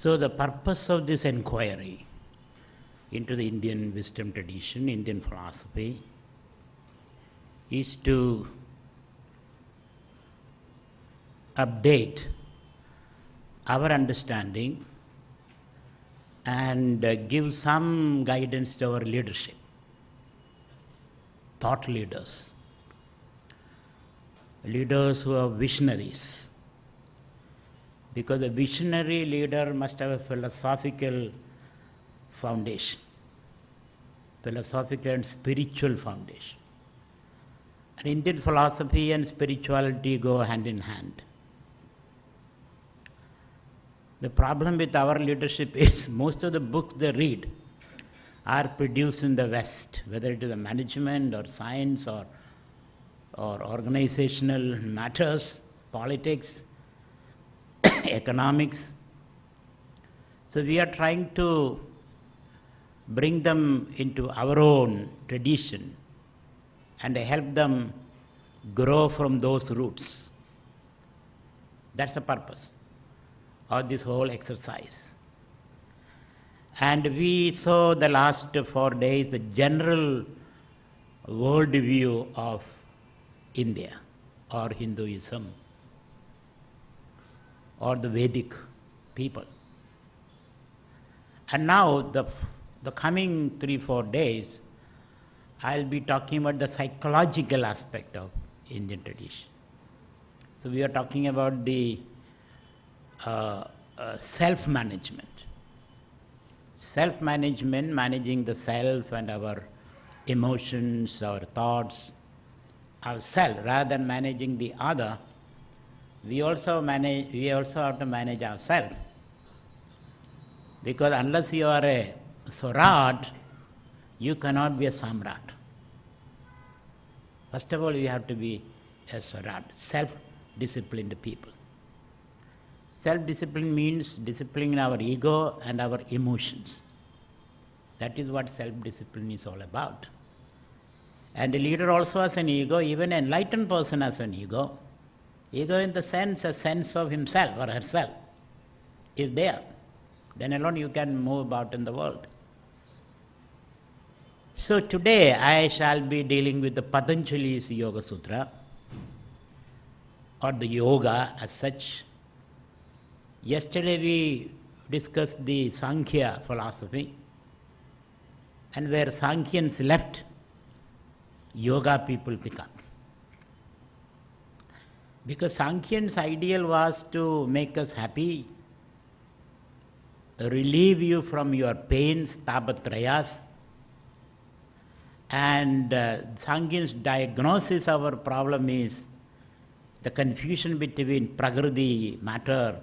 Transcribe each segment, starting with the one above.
So the purpose of this inquiry into the Indian wisdom tradition, Indian philosophy, is to update our understanding and give some guidance to our leadership, thought leaders who are visionaries. Because a visionary leader must have a philosophical foundation, philosophical and spiritual foundation. And Indian philosophy and spirituality go hand in hand. The problem with our leadership is most of the books they read are produced in the West, whether it is a management or science or organizational matters, politics, economics. So we are trying to bring them into our own tradition and help them grow from those roots. That's the purpose of this whole exercise. And we saw the last 4 days the general world view of India or Hinduism or the Vedic people. And now the coming 3-4 days, I'll be talking about the psychological aspect of Indian tradition. So we are talking about the self-management. Self-management, managing the self and our emotions, our thoughts, ourselves, rather than managing the other. We also have to manage ourselves. Because unless you are a Swaraj, you cannot be a Samrat. First of all, you have to be a Swaraj, self-disciplined people. Self-discipline means disciplining our ego and our emotions. That is what self-discipline is all about. And a leader also has an ego, even an enlightened person has an ego. Ego in the sense, a sense of himself or herself is there. Then alone you can move about in the world. So today I shall be dealing with the Patanjali's Yoga Sutra, or the yoga as such. Yesterday we discussed the Sankhya philosophy, and where Sankhyan's left, yoga people pick up. Because Sankhyan's ideal was to make us happy, relieve you from your pains, tapatrayas, and Sankhyan's diagnosis of our problem is the confusion between Prakriti, matter,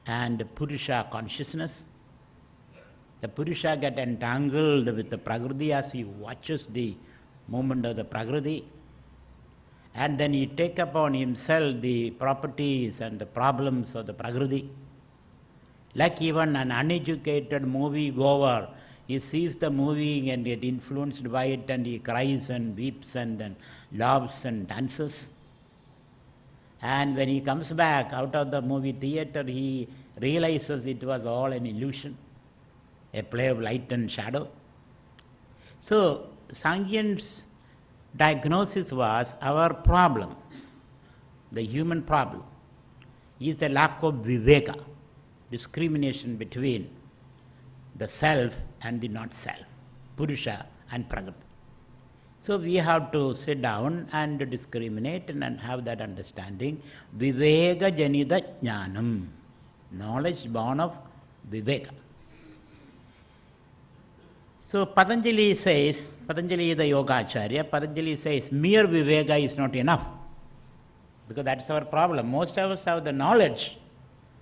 and Purusha, consciousness. The Purusha gets entangled with the Prakriti as he watches the movement of the Prakriti, and then he takes upon himself the properties and the problems of the Prakriti. Like even an uneducated movie goer, he sees the movie and gets influenced by it, and he cries and weeps and then laughs and dances. And when he comes back out of the movie theater, he realizes it was all an illusion, a play of light and shadow. So Sankhyan's diagnosis was our problem, the human problem, is the lack of viveka, discrimination between the self and the not self, Purusha and Prakriti. So we have to sit down and discriminate and have that understanding. Viveka janita jnanam, knowledge born of viveka. So Patanjali says, Patanjali is the yoga acharya, Patanjali says mere viveka is not enough. Because that's our problem. Most of us have the knowledge,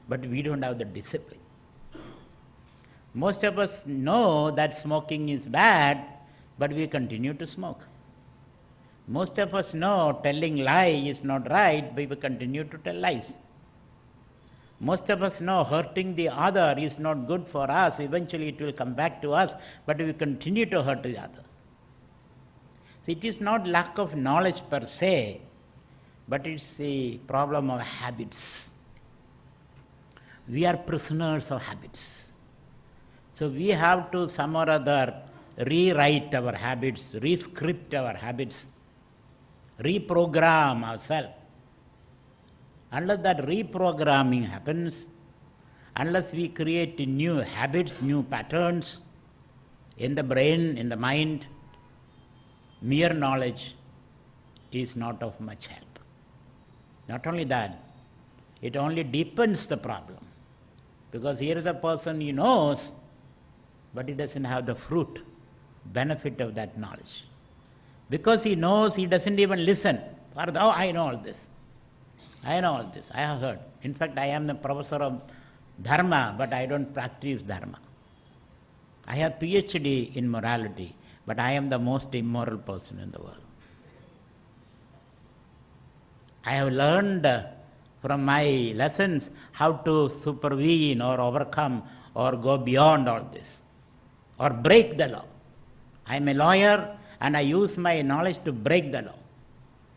but we don't have the discipline. Most of us know that smoking is bad, but we continue to smoke. Most of us know telling lie is not right, but we continue to tell lies. Most of us know hurting the other is not good for us, eventually it will come back to us, but we continue to hurt the others. So it is not lack of knowledge per se, but it's the problem of habits. we are prisoners of habits. So we have to some or other rewrite our habits, rescript our habits, reprogram ourselves. Unless that reprogramming happens, unless we create new habits, new patterns in the brain, in the mind, mere knowledge is not of much help. Not only that, it only deepens the problem. Because here is a person he knows, but he doesn't have the fruit, benefit of that knowledge. Because he knows, he doesn't even listen. Oh, I know all this. I know all this. I have heard. In fact, I am the professor of Dharma, but I don't practice Dharma. I have PhD in morality, but I am the most immoral person in the world. I have learned from my lessons how to supervene or overcome or go beyond all this or break the law. I am a lawyer and I use my knowledge to break the law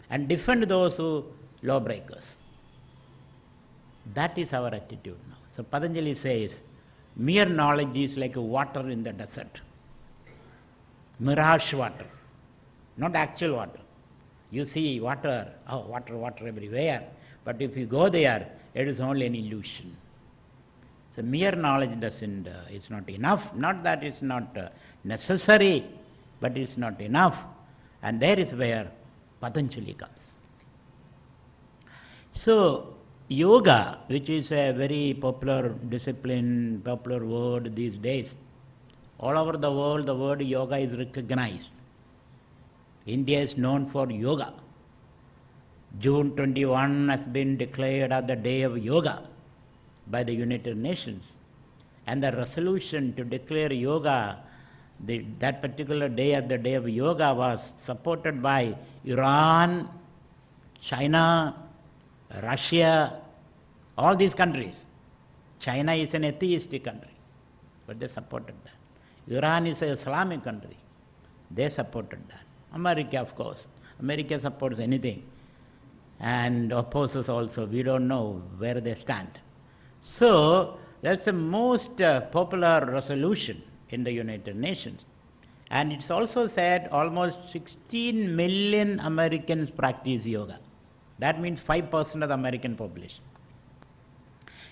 and defend those who lawbreakers. That is our attitude now. So Patanjali says, mere knowledge is like water in the desert. Mirage water, not actual water. You see water, water everywhere. But if you go there, it is only an illusion. So mere knowledge is not enough. Not that it's not necessary, but it's not enough. And there is where Patanjali comes. So yoga, which is a very popular discipline, popular word these days, all over the world the word yoga is recognized. India is known for yoga. June 21 has been declared as the day of yoga by the United Nations. And the resolution to declare yoga, that particular day as the day of yoga, was supported by Iran, China, Russia, all these countries. China is an atheistic country, but they supported that. Iran is an Islamic country. They supported that. America, of course. America supports anything and opposes also. We don't know where they stand. So that's the most popular resolution in the United Nations. And it's also said almost 16 million Americans practice yoga. That means 5% of the American population.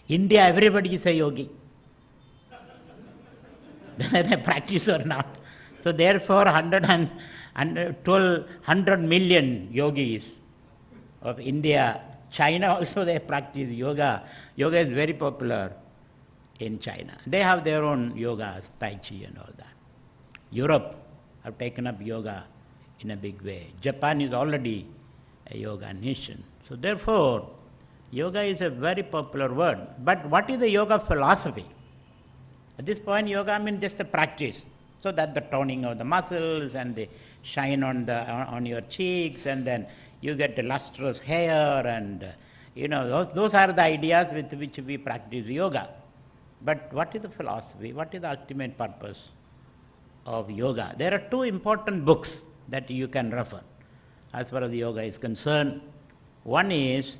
India, everybody is a yogi. Whether they practice or not. So therefore 100 million yogis of India. China also they practice yoga. Yoga is very popular in China. They have their own yogas, Tai Chi and all that. Europe have taken up yoga in a big way. Japan is already a yoga nation. So therefore, yoga is a very popular word. But what is the yoga philosophy? At this point, yoga means just a practice. So that the toning of the muscles and the shine on your cheeks, and then you get lustrous hair, and those are the ideas with which we practice yoga. But what is the philosophy? What is the ultimate purpose of yoga? There are two important books that you can refer as far as yoga is concerned. One is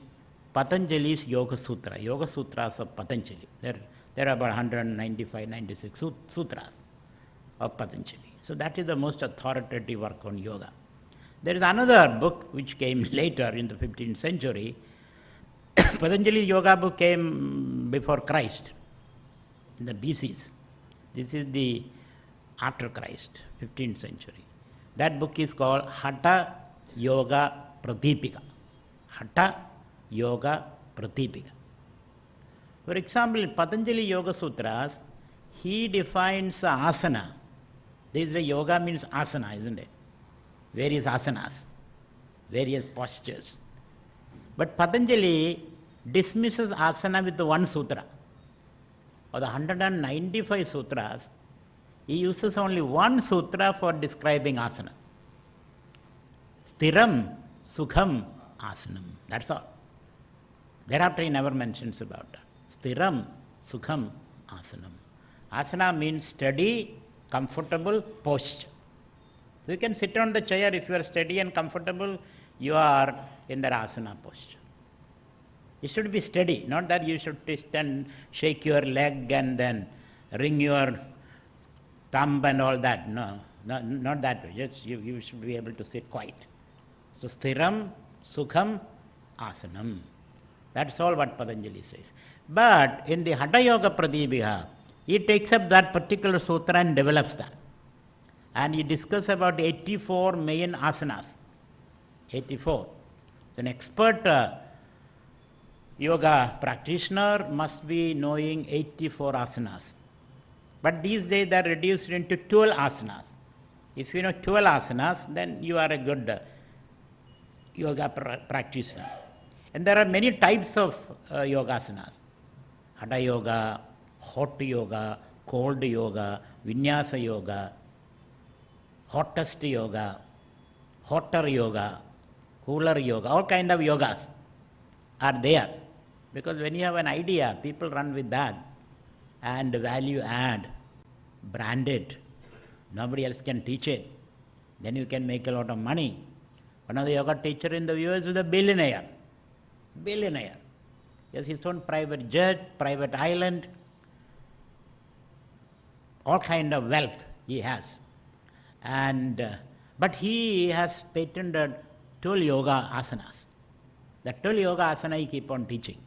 Patanjali's Yoga Sutra, Yoga Sutras of Patanjali. There are about 195, 96 sutras of Patanjali. So that is the most authoritative work on yoga. There is another book which came later in the 15th century. Patanjali Yoga book came before Christ, in the BCs. This is the after Christ, 15th century. That book is called Hatha Yoga Pratipika. Hatha Yoga Pratipika. For example, in Patanjali Yoga Sutras, he defines asana. This is the yoga means asana, isn't it? Various asanas, various postures. But Patanjali dismisses asana with one sutra. Of the 195 sutras, he uses only one sutra for describing asana. Stiram Sukham Asanam. That's all. Thereafter he never mentions about that. Stiram Sukham Asanam. Asana means steady, comfortable posture. You can sit on the chair. If you are steady and comfortable, you are in that asana posture. It should be steady, not that you should twist and shake your leg and then wring your thumb and all that. No, not that way. Just you should be able to sit quiet. So sthiram, sukham, asanam. That's all what Patanjali says. But in the Hatha Yoga Pradipika, he takes up that particular sutra and develops that. And he discusses about 84 main asanas. 84. So an expert yoga practitioner must be knowing 84 asanas. But these days they are reduced into 12 asanas. If you know 12 asanas, then you are a good yoga practitioner. And there are many types of yogasanas. Hatha yoga, hot yoga, cold yoga, vinyasa yoga, hottest yoga, hotter yoga, cooler yoga, all kind of yogas are there. Because when you have an idea, people run with that and value add, brand it. Nobody else can teach it. Then you can make a lot of money. One of the yoga teacher in the US is a billionaire. Billionaire. He has his own private jet, private island, all kind of wealth he has. But he has patented 12 yoga asanas. The 12 yoga asana he keep on teaching.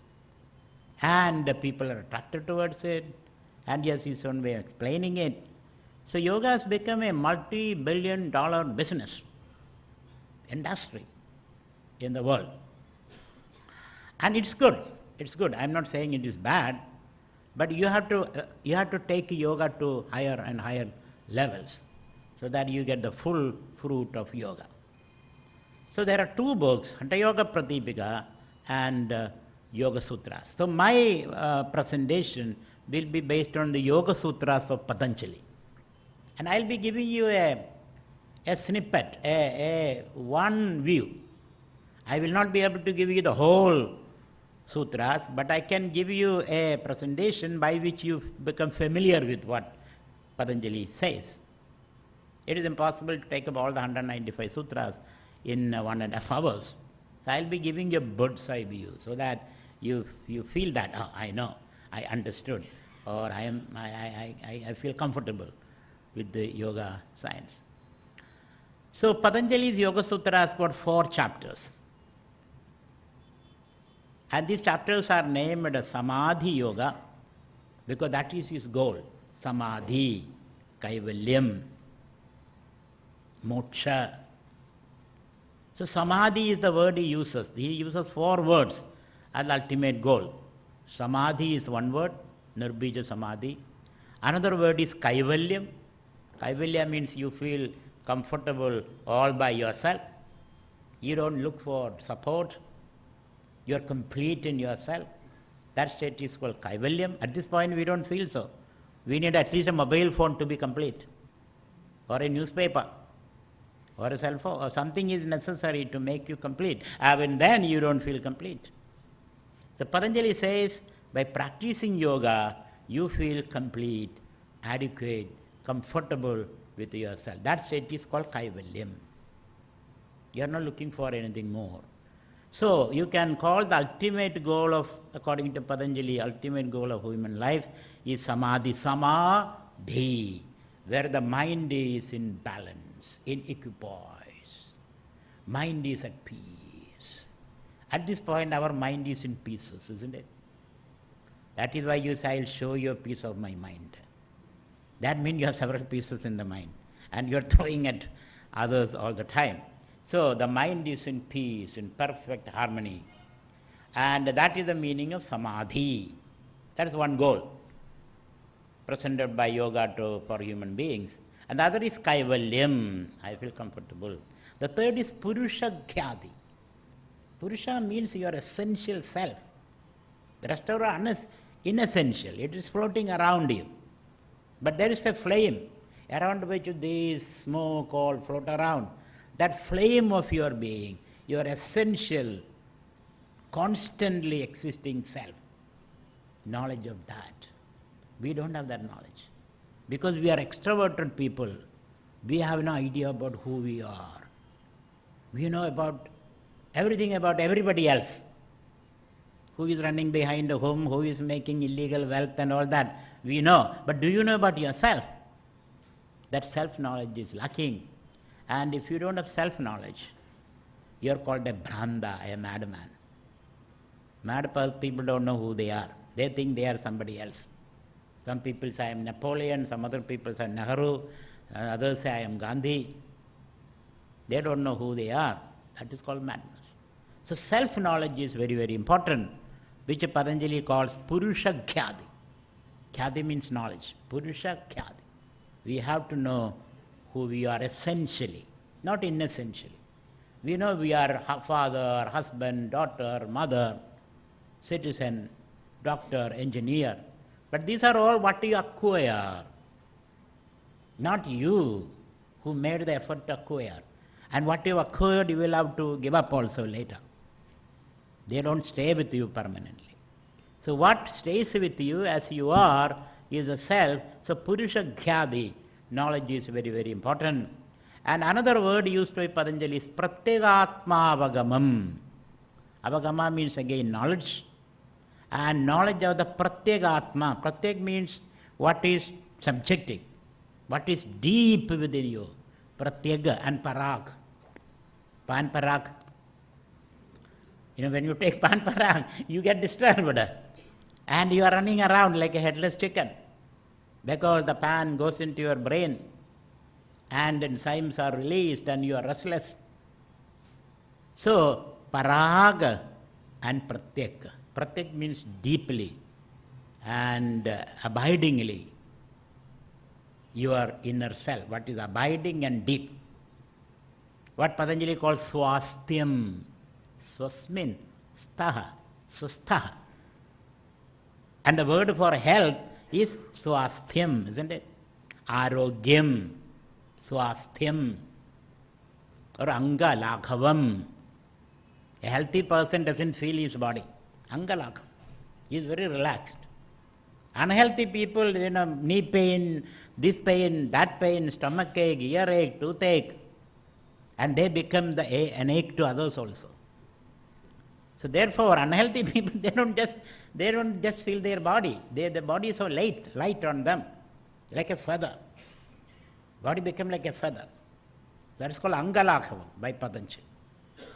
And people are attracted towards it, and he has his own way of explaining it. So yoga has become a multi-billion-dollar business, industry in the world. And it's good. It's good. I'm not saying it is bad, but you have to take yoga to higher and higher levels so that you get the full fruit of yoga. So there are two books, Hatha Yoga Pradipika and Yoga Sutras. So my presentation will be based on the Yoga Sutras of Patanjali. And I'll be giving you a snippet, a one view. I will not be able to give you the whole sutras, but I can give you a presentation by which you become familiar with what Patanjali says. It is impossible to take up all the 195 sutras in 1.5 hours. So I'll be giving you a bird's eye view so that you feel that, oh, I know, I understood, or I feel comfortable with the yoga science. So Patanjali's Yoga Sutra has got 4 chapters. And these chapters are named Samadhi Yoga because that is his goal. Samadhi, Kaivalyam, Moksha. So Samadhi is the word he uses. He uses 4 words as the ultimate goal. Samadhi is one word, Nirbija Samadhi. Another word is Kaivalyam. Kaivalya means you feel comfortable all by yourself. You don't look for support. You are complete in yourself. That state is called Kaivalyam. At this point we don't feel so. We need at least a mobile phone to be complete, or a newspaper, or a cell phone, or something is necessary to make you complete. Even then you don't feel complete. So Patanjali says, by practicing yoga, you feel complete, adequate, comfortable with yourself. That state is called Kaivalyam. You are not looking for anything more. So you can call the ultimate goal of, according to Patanjali, ultimate goal of human life is Samadhi, Samadhi, where the mind is in balance, in equipoise. Mind is at peace. At this point our mind is in pieces, isn't it? That is why you say, I'll show you a piece of my mind. That means you have several pieces in the mind and you're throwing at others all the time. So the mind is in peace, in perfect harmony. And that is the meaning of Samadhi. That is one goal presented by yoga for human beings. And the other is Kaivalyam, I feel comfortable. The third is Purusha Gyati. Purusha means your essential self. The rest are inessential. It is floating around you. But there is a flame around which these smoke all float around. That flame of your being, your essential, constantly existing self. Knowledge of that. We don't have that knowledge. Because we are extroverted people, we have no idea about who we are. We know about everything about everybody else. who is running behind whom, who is making illegal wealth and all that. We know. But do you know about yourself? That self-knowledge is lacking. And if you don't have self-knowledge, you are called a Brahmana, a madman. Mad people don't know who they are. They think they are somebody else. Some people say I am Napoleon, some other people say Nehru, others say I am Gandhi. They don't know who they are. That is called madness. So self-knowledge is very, very important, which Patanjali calls Purusha Khyadi. Khyadi means knowledge. Purusha Khyadi. We have to know who we are essentially, not inessentially. We know we are father, husband, daughter, mother, citizen, doctor, engineer. But these are all what you acquire, not you who made the effort to acquire. And what you acquired, you will have to give up also later. They don't stay with you permanently. So what stays with you as you are is a self. So Purusha Khyadi, knowledge is very, very important. And another word used by Patanjali is Pratyegatma Avagamam. Avagama means again knowledge. And knowledge of the Pratyegatma. Pratyek means what is subjective, what is deep within you. Pratyega and Parag. Pan Parag. When you take Pan Parag, you get disturbed. And you are running around like a headless chicken. Because the pan goes into your brain and enzymes are released and you are restless. So, Parag and Pratyek. Pratyek means deeply and abidingly. Your inner self, what is abiding and deep. What Patanjali calls Swasthyam. Swasmin, Staha, Sustaha. And the word for health is Swasthyam, isn't it? Arogyam, Swasthyam, or Anga Lakhavam. A healthy person doesn't feel his body. Anga Lakhavam. He is very relaxed. Unhealthy people, knee pain, this pain, that pain, stomach ache, earache, toothache, and they become an ache to others also. So therefore, unhealthy people, they don't just feel their body. The body is so light on them, like a feather. Body become like a feather. That is called Angalakhavam by Patanjali.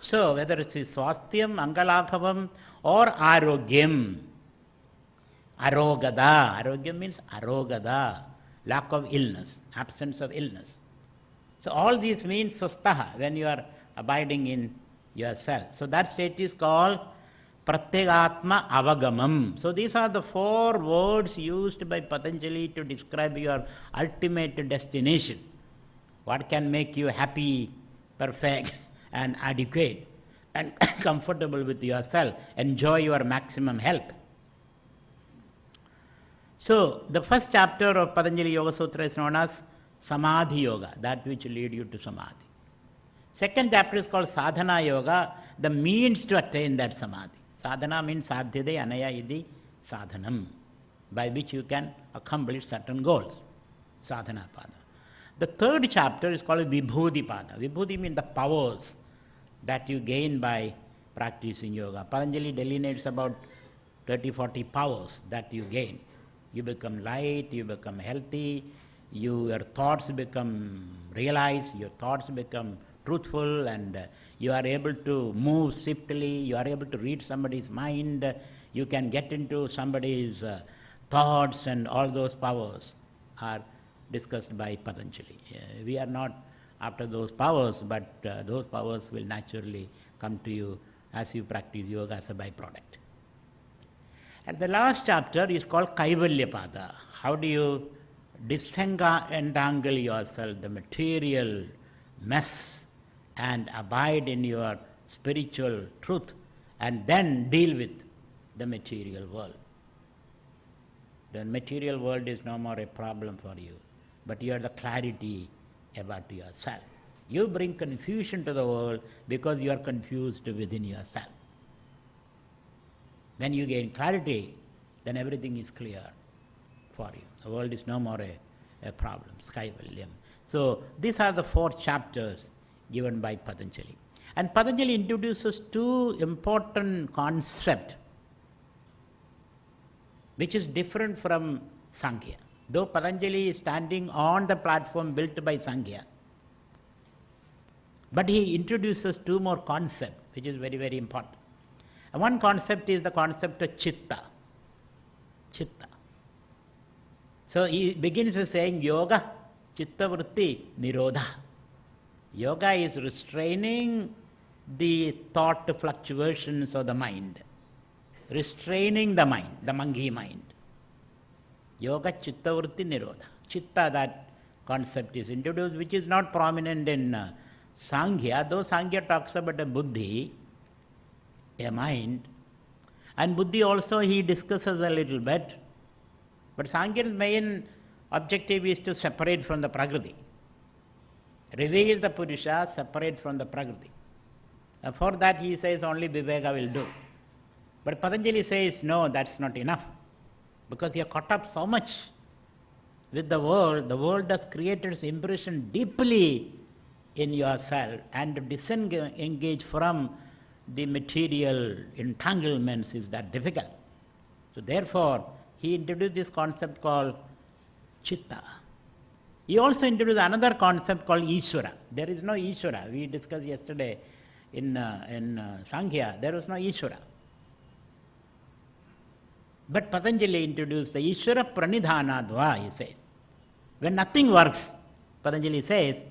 So whether it is Swasthyam, Angalakhavam, or Arogyam. Arogada. Arogyam means arogada, lack of illness, absence of illness. So all these means sustaha, when you are abiding in yourself. So that state is called Pratyegatma Avagamam. So these are the 4 words used by Patanjali to describe your ultimate destination. What can make you happy, perfect, and adequate, and comfortable with yourself, enjoy your maximum health. So the first chapter of Patanjali Yoga Sutra is known as Samadhi Yoga, that which lead you to Samadhi. Second chapter is called Sadhana Yoga, the means to attain that Samadhi. Sadhana means sadhyade anaya idi sadhanam, by which you can accomplish certain goals. Sadhana Pada. The third chapter is called Vibhuti Pada. Vibhuti means the powers that you gain by practicing yoga. Patanjali delineates about 30-40 powers that you gain. You become light, you become healthy, your thoughts become realized, your thoughts become truthful, and you are able to move swiftly, you are able to read somebody's mind, you can get into somebody's thoughts, and all those powers are discussed by Patanjali. We are not after those powers, but those powers will naturally come to you as you practice yoga as a byproduct. And the last chapter is called Kaivalya Pada. How do you disentangle yourself, the material mess, and abide in your spiritual truth, and then deal with the material world. The material world is no more a problem for you, but you have the clarity about yourself. You bring confusion to the world because you are confused within yourself. When you gain clarity, then everything is clear for you. The world is no more a problem, Kaivalyam. So these are the 4 chapters given by Patanjali. And Patanjali introduces 2 important concepts which is different from Sankhya. Though Patanjali is standing on the platform built by Sankhya, but he introduces two more concepts, which is very, very important. And one concept is the concept of chitta. Chitta. So he begins with saying yoga, chitta vritti, nirodha. Yoga is restraining the thought fluctuations of the mind. Restraining the mind, the monkey mind. Yoga, chitta vritti, nirodha. Chitta, that concept is introduced, which is not prominent in Sankhya, though Sankhya talks about a buddhi, a mind. And buddhi also he discusses a little bit. But Sankhya's main objective is to separate from the prakriti. Reveal the Purusha, separate from the prakriti. And for that he says only Viveka will do. But Patanjali says, no, that's not enough. Because you are caught up so much with the world has created its impression deeply in yourself, and to disengage from the material entanglements is that difficult. So therefore, he introduced this concept called chitta. He also introduced another concept called Ishvara. There is no Ishvara. We discussed yesterday in Sankhya, there was no Ishvara. But Patanjali introduced the Ishvara pranidhanadva, he says. When nothing works, Patanjali says,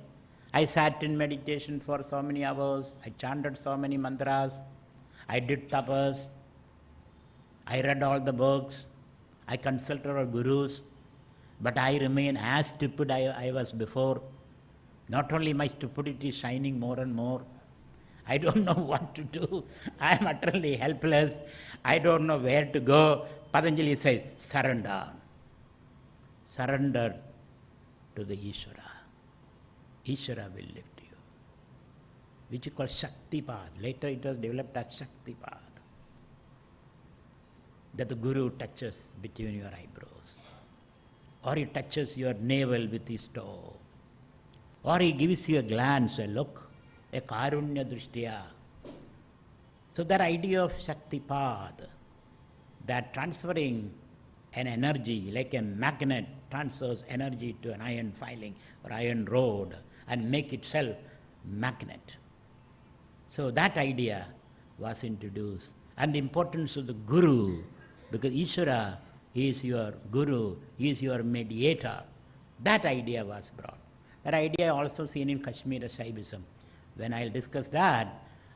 I sat in meditation for so many hours, I chanted so many mantras, I did tapas, I read all the books, I consulted our gurus, but I remain as stupid I was before. Not only my stupidity is shining more and more, I don't know what to do, I am utterly helpless, I don't know where to go. Patanjali says, surrender. Surrender to the Ishvara. Ishvara will lift you, which is called Shaktipad. Later it was developed as Shaktipad. That the Guru touches between your eyebrows, or he touches your navel with his toe, or he gives you a glance, a look, a karunya drishtiya. So that idea of Shaktipad, that transferring an energy like a magnet transfers energy to an iron filing or iron rod and make itself magnet. So that idea was introduced, and the importance of the Guru, because Ishvara is your Guru, he is your mediator. That idea was brought. That idea also seen in Kashmir Shaivism. When I'll discuss that,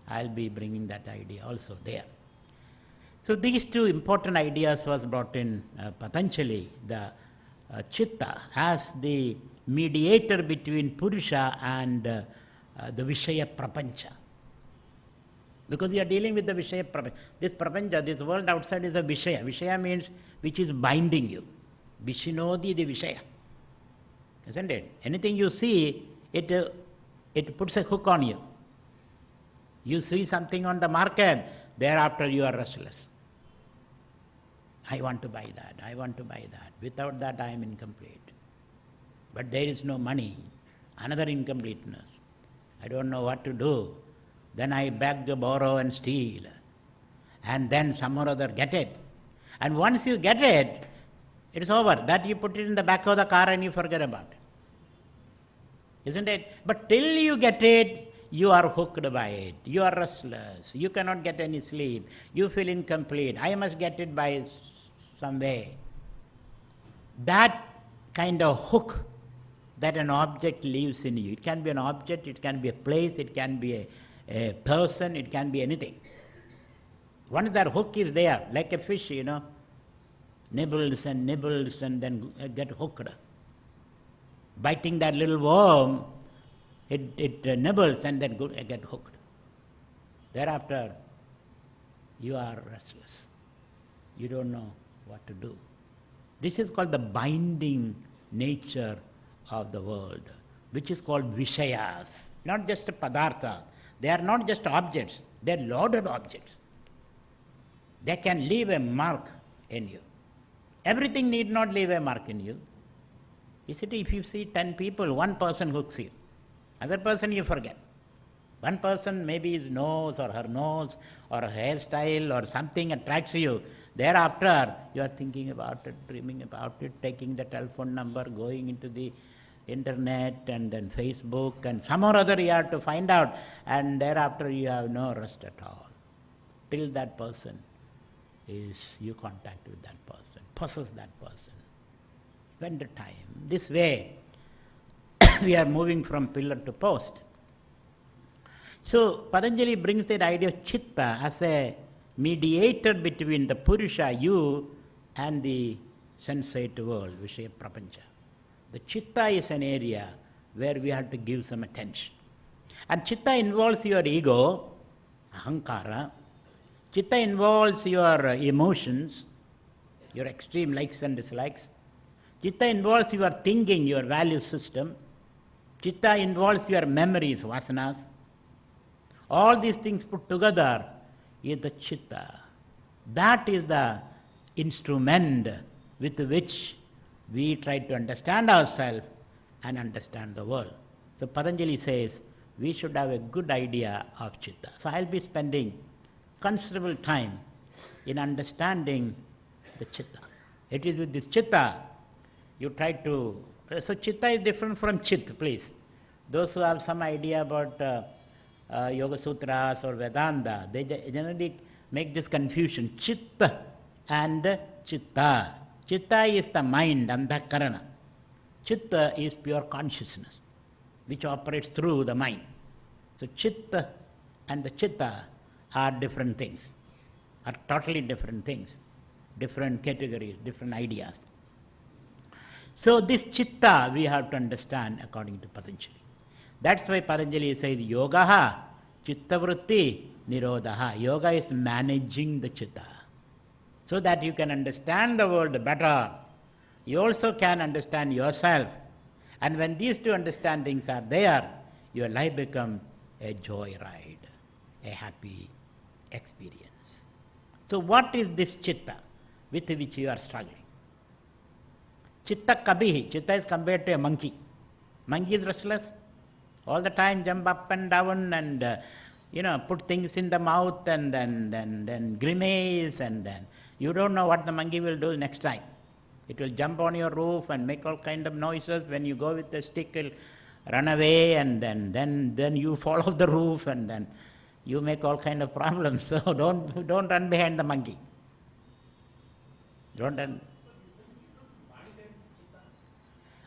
I'll be bringing that idea also there. So these two important ideas was brought in Patanjali, the chitta as the mediator between Purusha and the Vishaya Prapancha. Because we are dealing with the Vishaya Prapancha. This Prapancha, this world outside is a Vishaya. Vishaya means which is binding you. Vishinodi the Vishaya. Isn't it? Anything you see, it puts a hook on you. You see something on the market, thereafter you are restless. I want to buy that, I want to buy that. Without that I am incomplete. But there is no money, another incompleteness. I don't know what to do. Then I beg, borrow and steal. And then some or other get it. And once you get it, it is over. That you put it in the back of the car and you forget about it. Isn't it? But till you get it, you are hooked by it. You are restless. You cannot get any sleep. You feel incomplete. I must get it by some way. That kind of hook that an object leaves in you. It can be an object, it can be a place, it can be a person, it can be anything. Once that hook is there, like a fish, nibbles and then get hooked. Biting that little worm, it nibbles and then get hooked. Thereafter, you are restless. You don't know what to do. This is called the binding nature of the world, which is called Vishayas, not just Padartha. They are not just objects, they are loaded objects. They can leave a mark in you. Everything need not leave a mark in you. If you see 10 people, one person hooks you. Other person you forget. One person, maybe his nose or her nose or her hairstyle or something attracts you. Thereafter, you are thinking about it, dreaming about it, taking the telephone number, going into the internet and then Facebook, and some or other you have to find out, and thereafter you have no rest at all. Till that person you contact with that person, possess that person. Spend the time. This way, we are moving from pillar to post. So, Patanjali brings the idea of chitta as a mediator between the Purusha, you, and the sensate world, Vishaya Prapancha. The chitta is an area where we have to give some attention. And chitta involves your ego, ahankara. Chitta involves your emotions, your extreme likes and dislikes. Chitta involves your thinking, your value system. Chitta involves your memories, vasanas. All these things put together is the chitta. That is the instrument with which we try to understand ourselves and understand the world. So Patanjali says we should have a good idea of chitta. So I'll be spending considerable time in understanding the chitta. It is with this chitta you try to... So chitta is different from chit, please. Those who have some idea about Yoga Sutras or Vedanta, they generally make this confusion, chitta and chitta. Chitta is the mind, andhakarana. Chitta is pure consciousness, which operates through the mind. So chitta and the chitta are different things, are totally different things, different categories, different ideas. So this chitta we have to understand according to Patanjali. That's why Patanjali says yogaha chitta vritti nirodhaha. Yoga is managing the chitta, so that you can understand the world better. You also can understand yourself. And when these two understandings are there, your life becomes a joyride, a happy experience. So what is this chitta with which you are struggling? Chitta kabihi. Chitta is compared to a monkey. Monkey is restless. All the time jump up and down and put things in the mouth and then grimace, and then you don't know what the monkey will do next time. It will jump on your roof and make all kind of noises. When you go with the stick, it will run away, and then you fall off the roof, and then you make all kind of problems. So don't run behind the monkey. Don't run.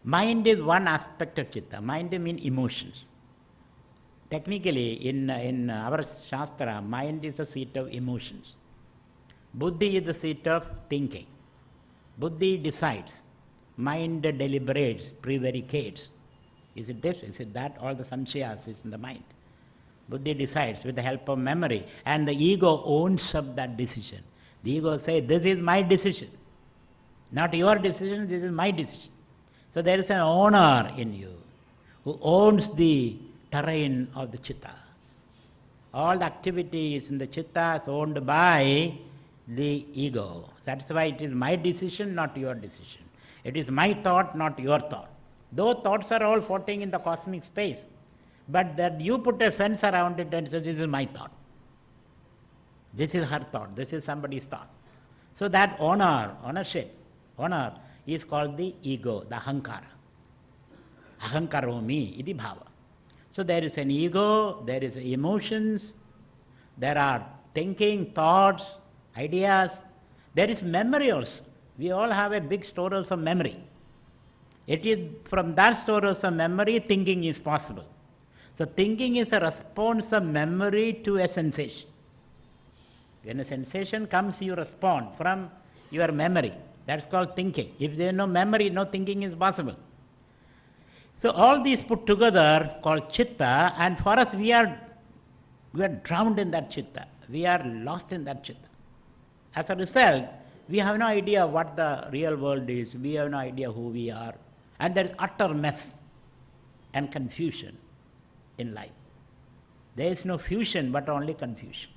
Mind is one aspect of chitta. Mind means emotions. Technically, in our Shastra, mind is a seat of emotions. Buddhi is the seat of thinking. Buddhi decides. Mind deliberates, prevaricates. Is it this? Is it that? All the samshayas is in the mind. Buddhi decides with the help of memory, and the ego owns up that decision. The ego says, this is my decision. Not your decision, this is my decision. So there is an owner in you who owns the terrain of the chitta. All the activities in the chitta is owned by the ego. That's why it is my decision, not your decision. It is my thought, not your thought. Though thoughts are all floating in the cosmic space, but that you put a fence around it and say, this is my thought. This is her thought. This is somebody's thought. So that ownership is called the ego, the ahankara. Ahankaromi iti bhava. So there is an ego, there is emotions, there are thinking, thoughts, ideas. There is memory also. We all have a big storage of memory. It is from that storage of memory, thinking is possible. So thinking is a response of memory to a sensation. When a sensation comes, you respond from your memory. That's called thinking. If there is no memory, no thinking is possible. So all these put together called chitta, and for us we are drowned in that chitta. We are lost in that chitta. As a result, we have no idea what the real world is. We have no idea who we are. And there is utter mess and confusion in life. There is no fusion but only confusion.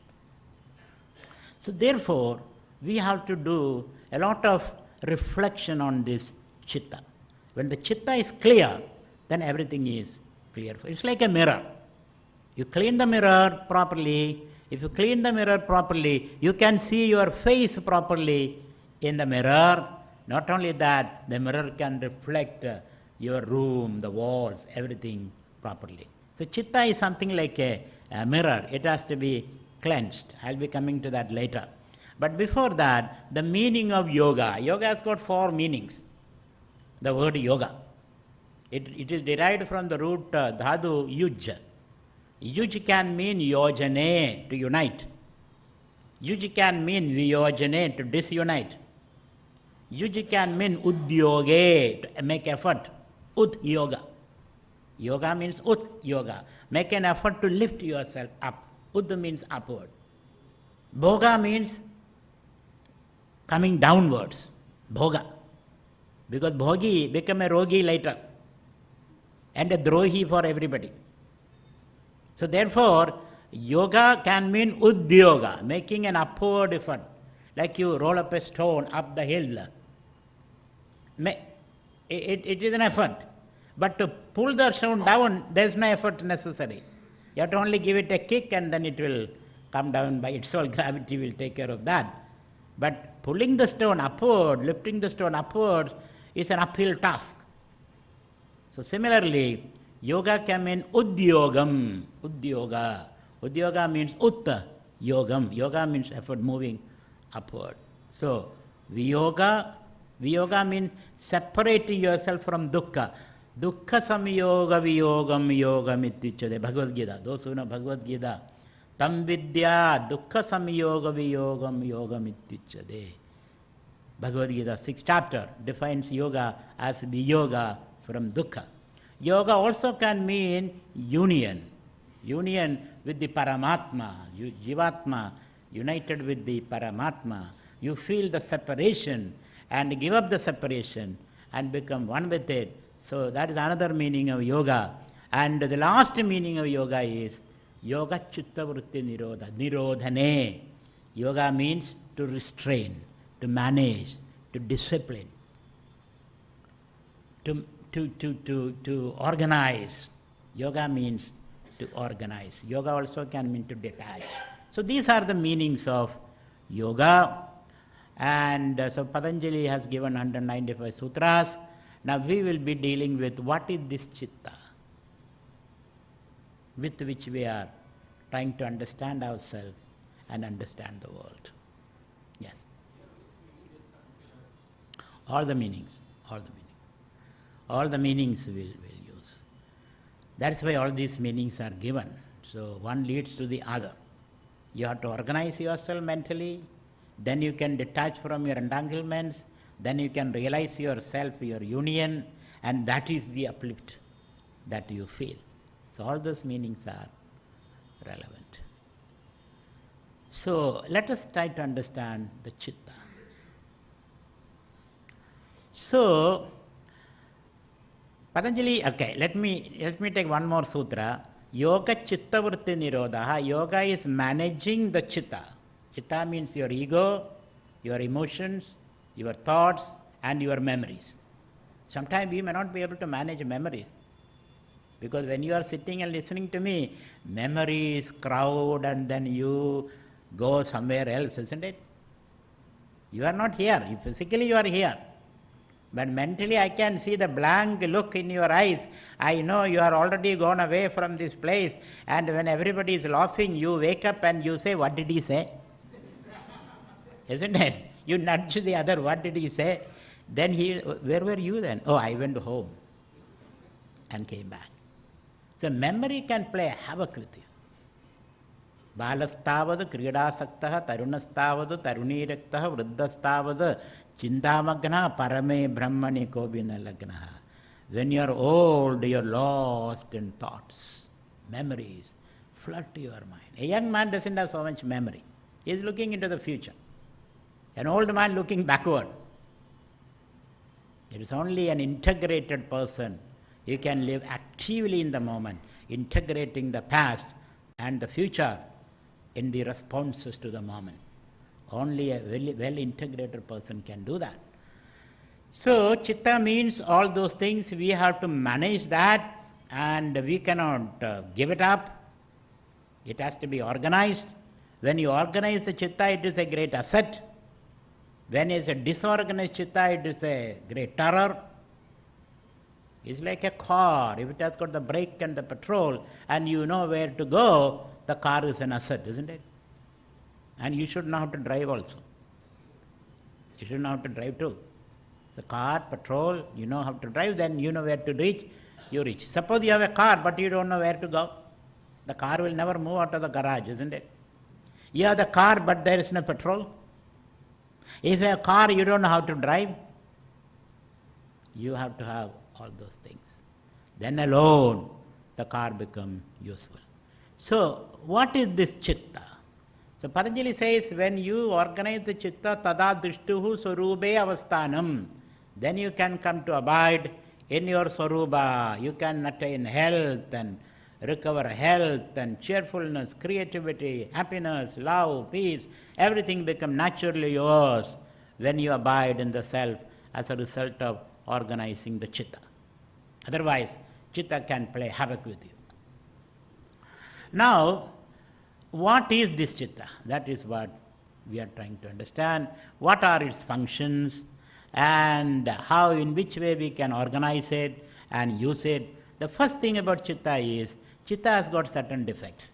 So therefore, we have to do a lot of reflection on this chitta. When the chitta is clear, then everything is clear. It's like a mirror. You clean the mirror properly, If you clean the mirror properly, you can see your face properly in the mirror. Not only that, the mirror can reflect your room, the walls, everything properly. So chitta is something like a mirror. It has to be cleansed. I'll be coming to that later. But before that, the meaning of yoga. Yoga has got 4 meanings. The word yoga. It is derived from the root dhatu yuj. Yuj can mean yojane, to unite. Yuj can mean viyojane, to disunite. Yuj can mean udyoge, to make effort. Ud yoga. Yoga means ut yoga. Make an effort to lift yourself up. Ud means upward. Bhoga means coming downwards. Bhoga. Because bhogi become a rogi later. And a drohi for everybody. So therefore, yoga can mean udyoga, making an upward effort. Like you roll up a stone up the hill. It is an effort. But to pull the stone down, there is no effort necessary. You have to only give it a kick and then it will come down by itself. Gravity will take care of that. But pulling the stone upward, lifting the stone upwards is an uphill task. So similarly, yoga can mean udyogam. Udyoga. Udyoga means utta yogam. Yoga means effort moving upward. So viyoga means separating yourself from dukkha. Dukkha samyoga viyogam yogam ityuchyate. Bhagavad Gita. Those who know Bhagavad Gita. Tam vidya dukkha samyoga viyogam yogam ityuchyate. Bhagavad Gita, 6th chapter, defines yoga as viyoga from dukkha. Yoga also can mean union. Union with the Paramatma. Jivatma united with the Paramatma. You feel the separation and give up the separation and become one with it. So that is another meaning of yoga. And the last meaning of yoga is yoga chitta vritti nirodha. Nirodhane. Yoga means to restrain, to manage, to discipline, to organize. Yoga means to organize. Yoga also can mean to detach. So these are the meanings of yoga. And so Patanjali has given 195 sutras. Now we will be dealing with what is this chitta, with which we are trying to understand ourselves and understand the world. Yes. All the meanings. All the meanings we'll use. That's why all these meanings are given. So one leads to the other. You have to organize yourself mentally, then you can detach from your entanglements, then you can realize yourself, your union, and that is the uplift that you feel. So all those meanings are relevant. So let us try to understand the chitta. So Patanjali, okay, let me take one more sutra. Yoga chitta vritti nirodha. Yoga is managing the chitta. Chitta means your ego, your emotions, your thoughts, and your memories. Sometimes we may not be able to manage memories. Because when you are sitting and listening to me, memories crowd and then you go somewhere else, isn't it? You are not here. Physically you are here. But mentally I can see the blank look in your eyes. I know you are already gone away from this place. And when everybody is laughing, you wake up and you say, what did he say? Isn't it? You nudge the other, what did he say? Then where were you then? Oh, I went home and came back. So memory can play havoc with you. Balastavad kriyadasaktah tarunastavad taruniraktaha vruddhastavad chintamagna parame brahmani kobina lagnaha. When you are old, you are lost in thoughts. Memories flood to your mind. A young man doesn't have so much memory. He is looking into the future. An old man looking backward. It is only an integrated person who can live actively in the moment, integrating the past and the future in the responses to the moment. Only a well-integrated person can do that. So, chitta means all those things. We have to manage that and we cannot give it up. It has to be organized. When you organize the chitta, it is a great asset. When it's a disorganized chitta, it is a great terror. It's like a car. If it has got the brake and the petrol and you know where to go, the car is an asset, isn't it? And you should know how to drive also. You should know how to drive too. The car, petrol, you know how to drive, then you know where to reach, you reach. Suppose you have a car but you don't know where to go. The car will never move out of the garage, isn't it? You have the car but there is no petrol. If you have a car you don't know how to drive, you have to have all those things. Then alone the car becomes useful. So what is this chitta? So Patanjali says, when you organize the chitta, tada drishtuhu swarube avasthanam, then you can come to abide in your swarupa. You can attain health and recover health and cheerfulness, creativity, happiness, love, peace. Everything becomes naturally yours when you abide in the self as a result of organizing the chitta. Otherwise, chitta can play havoc with you. Now, what is this chitta? That is what we are trying to understand. What are its functions and how, in which way we can organize it and use it. The first thing about chitta is, chitta has got certain defects.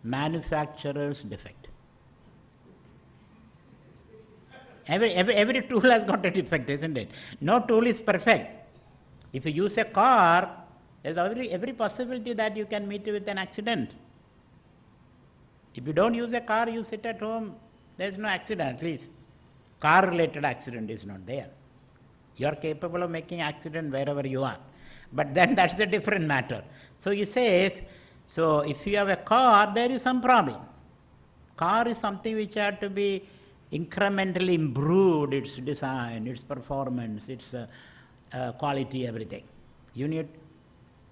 Manufacturer's defect. Every tool has got a defect, isn't it? No tool is perfect. If you use a car, there's every possibility that you can meet with an accident. If you don't use a car, you sit at home, there's no accident, at least. Car-related accident is not there. You are capable of making accident wherever you are. But then that's a different matter. So he says, so if you have a car, there is some problem. Car is something which had to be incrementally improved, its design, its performance, its quality, everything. You need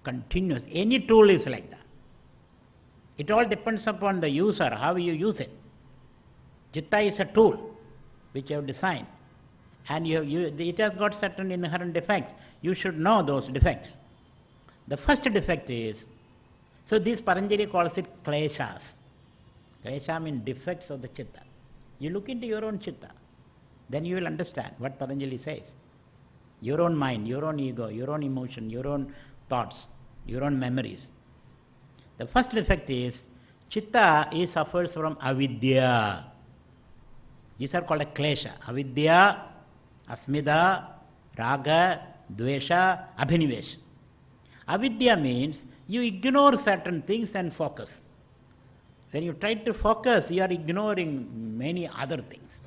continuous. Any tool is like that. It all depends upon the user, how you use it. Chitta is a tool which you have designed, and it has got certain inherent defects. You should know those defects. The first defect is, so this Patanjali calls it kleshas. Klesha means defects of the chitta. You look into your own chitta, then you will understand what Patanjali says. Your own mind, your own ego, your own emotion, your own thoughts, your own memories. The first defect is, chitta suffers from avidya. These are called a klesha. Avidya, asmida, raga, dvesha, abhinivesh. Avidya means you ignore certain things and focus. When you try to focus, you are ignoring many other things.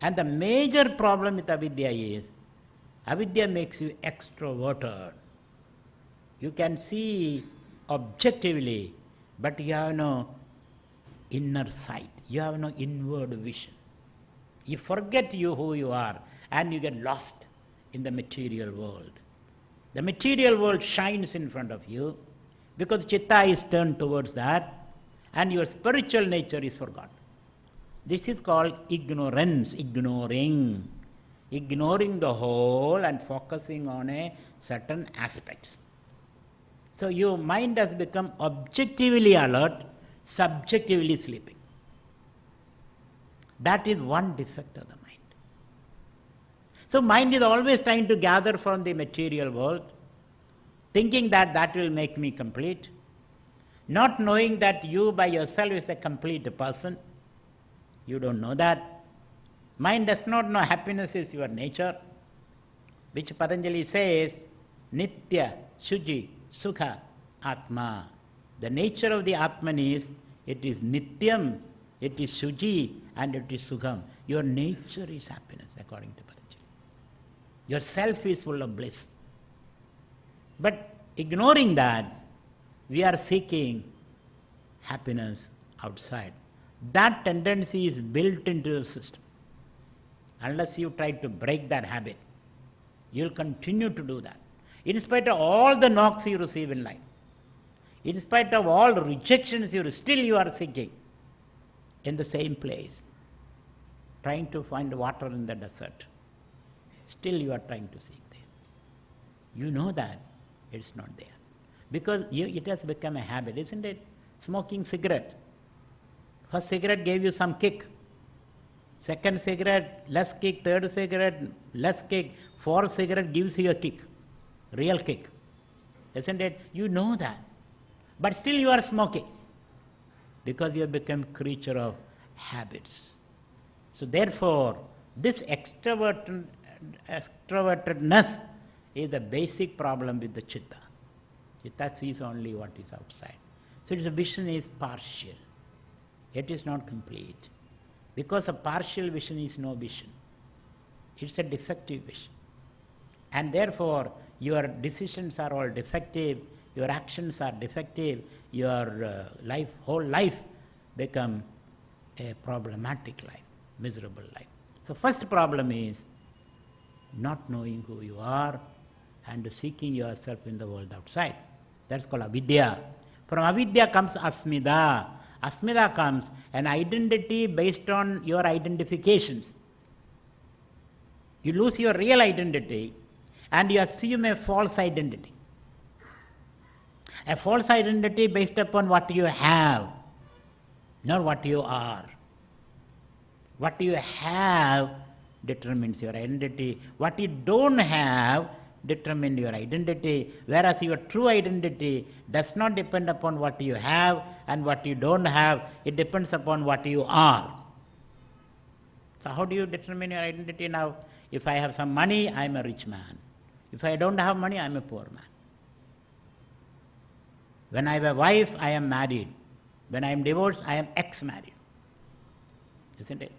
And the major problem with avidya is, avidya makes you extroverted. You can see objectively, but you have no inner sight. You have no inward vision. You forget who you are and you get lost in the material world. The material world shines in front of you because chitta is turned towards that and your spiritual nature is forgotten. This is called ignorance, ignoring the whole and focusing on a certain aspects. So your mind has become objectively alert, subjectively sleeping. That is one defect of the mind. So mind is always trying to gather from the material world, thinking that that will make me complete, not knowing that you by yourself is a complete person. You don't know that. Mind does not know happiness is your nature, which Patanjali says, Nitya, Shuji, Sukha, Atma. The nature of the Atman is, it is Nityam, it is Shuji, and it is Sukham. Your nature is happiness, according to Patanjali. Your self is full of bliss. But ignoring that, we are seeking happiness outside. That tendency is built into your system. Unless you try to break that habit, you'll continue to do that. In spite of all the knocks you receive in life, in spite of all rejections still you are seeking in the same place, trying to find water in the desert. Still you are trying to seek there. You know that it's not there. Because it has become a habit, isn't it? Smoking cigarette. First cigarette gave you some kick. Second cigarette, less kick. Third cigarette, less kick. Fourth cigarette gives you a kick, real kick. Isn't it? You know that. But still you are smoking because you have become creature of habits. So therefore, this extrovertedness is the basic problem with the chitta. Chitta sees only what is outside. So its vision is partial. It is not complete. Because a partial vision is no vision. It's a defective vision. And therefore, your decisions are all defective, your actions are defective, your whole life become a problematic life, miserable life. So first problem is not knowing who you are and seeking yourself in the world outside. That's called avidya. From avidya comes asmida. Asmida comes an identity based on your identifications. You lose your real identity and you assume a false identity. A false identity based upon what you have, not what you are. What you have determines your identity. What you don't have determines your identity, whereas your true identity does not depend upon what you have and what you don't have. It depends upon what you are. So how do you determine your identity now? If I have some money, I am a rich man. If I don't have money, I am a poor man. When I have a wife, I am married. When I am divorced, I am ex-married. Isn't it?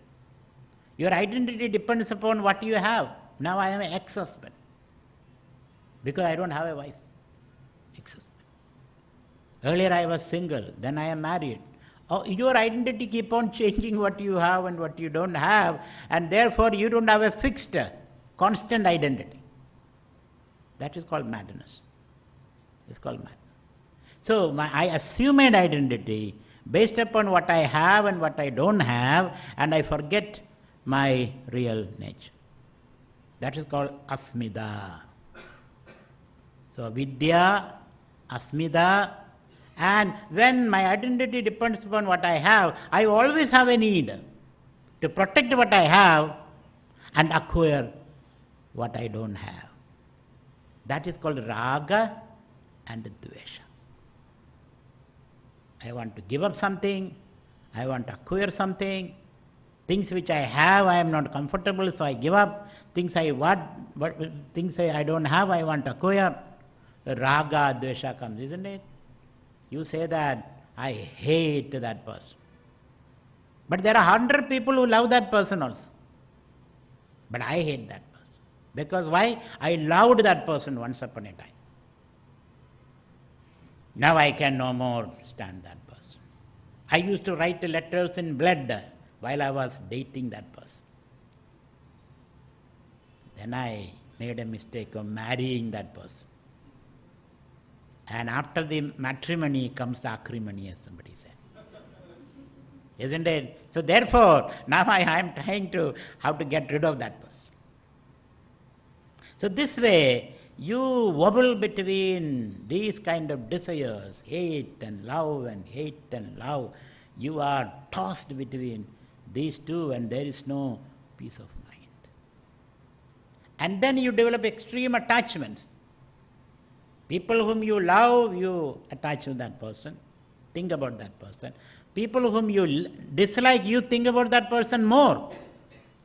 Your identity depends upon what you have. Now I am an ex-husband because I don't have a wife. Ex-husband. Earlier I was single, then I am married. Oh, your identity keep on changing what you have and what you don't have, and therefore you don't have a fixed, constant identity. That is called madness. It's called madness. So I assume an identity based upon what I have and what I don't have, and I forget my real nature. That is called asmida. So vidya, asmida, and when my identity depends upon what I have, I always have a need to protect what I have and acquire what I don't have. That is called raga and dvesha. I want to give up something, I want to acquire something. Things which I have, I am not comfortable, so I give up. Things I don't have, I want to acquire. Raga, dvesha comes, isn't it? You say that, I hate that person. But there are 100 people who love that person also. But I hate that person. Because why? I loved that person once upon a time. Now I can no more stand that person. I used to write letters in blood while I was dating that person. Then I made a mistake of marrying that person. And after the matrimony comes the acrimony, as somebody said. Isn't it? So therefore, now I am trying to how to get rid of that person. So this way, you wobble between these kind of desires, hate and love and hate and love. You are tossed between these two and there is no peace of mind. And then you develop extreme attachments. People whom you love, you attach to that person, think about that person. People whom you dislike, you think about that person more.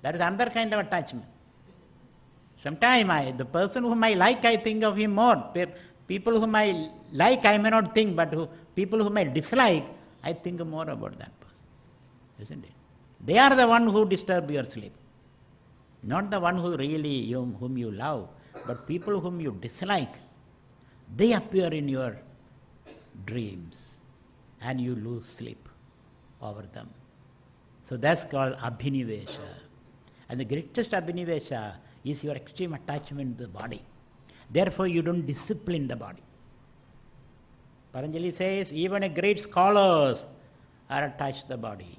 That is another kind of attachment. Sometimes the person whom I like, I think of him more. People whom I like, I may not think, but people whom I dislike, I think more about that person. Isn't it? They are the one who disturb your sleep. Not the one who really, whom you love, but people whom you dislike. They appear in your dreams and you lose sleep over them. So that's called abhinivesha. And the greatest abhinivesha is your extreme attachment to the body. Therefore you don't discipline the body. Patanjali says even a great scholars are attached to the body.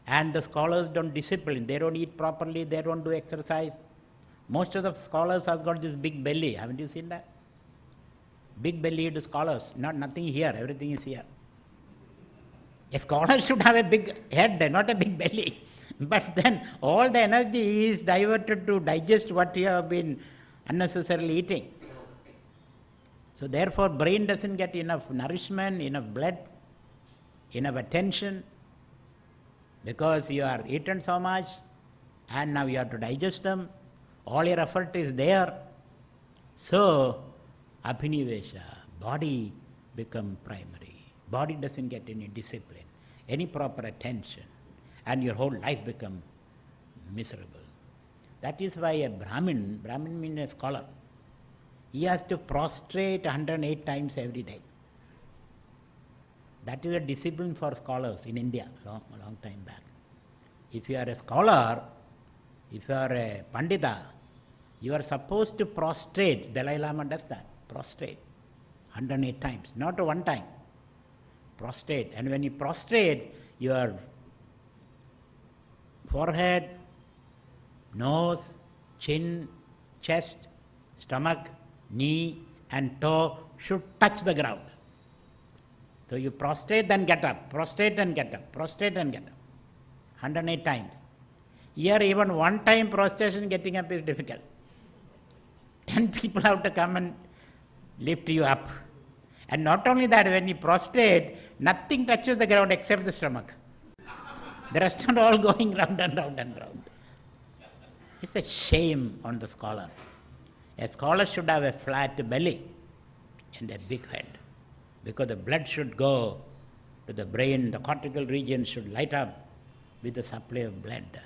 And the scholars don't discipline. They don't eat properly, they don't do exercise. Most of the scholars have got this big belly. Haven't you seen that? Big bellied scholars, nothing here, everything is here. A scholar should have a big head, not a big belly. But then all the energy is diverted to digest what you have been unnecessarily eating. So therefore brain doesn't get enough nourishment, enough blood, enough attention, because you are eaten so much and now you have to digest them. All your effort is there. So abhinivesha, body become primary. Body doesn't get any discipline, any proper attention, and your whole life become miserable. That is why a Brahmin means a scholar, he has to prostrate 108 times every day. That is a discipline for scholars in India, long time back. If you are a scholar, if you are a Pandita, you are supposed to prostrate. Dalai Lama does that, prostrate 108 times, not one time. Prostrate. And when you prostrate, your forehead, nose, chin, chest, stomach, knee and toe should touch the ground. So you prostrate, then get up, prostrate and get up, prostrate and get up. 108 times. Here even one time prostration getting up is difficult. 10 people have to come and lift you up. And not only that, when you prostrate, nothing touches the ground except the stomach. The rest are all going round and round and round. It's a shame on the scholar. A scholar should have a flat belly and a big head, because the blood should go to the brain, the cortical region should light up with the supply of blood.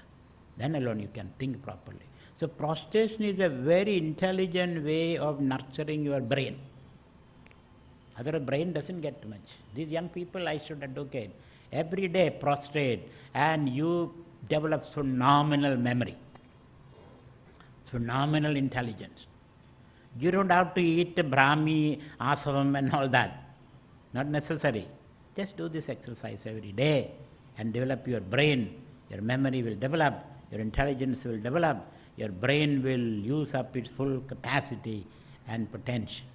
Then alone you can think properly. So prostration is a very intelligent way of nurturing your brain. Otherwise brain doesn't get much. These young people I should advocate. Every day prostrate and you develop phenomenal memory, phenomenal intelligence. You don't have to eat Brahmi, Asavam and all that. Not necessary. Just do this exercise every day and develop your brain. Your memory will develop, your intelligence will develop, your brain will use up its full capacity and potential.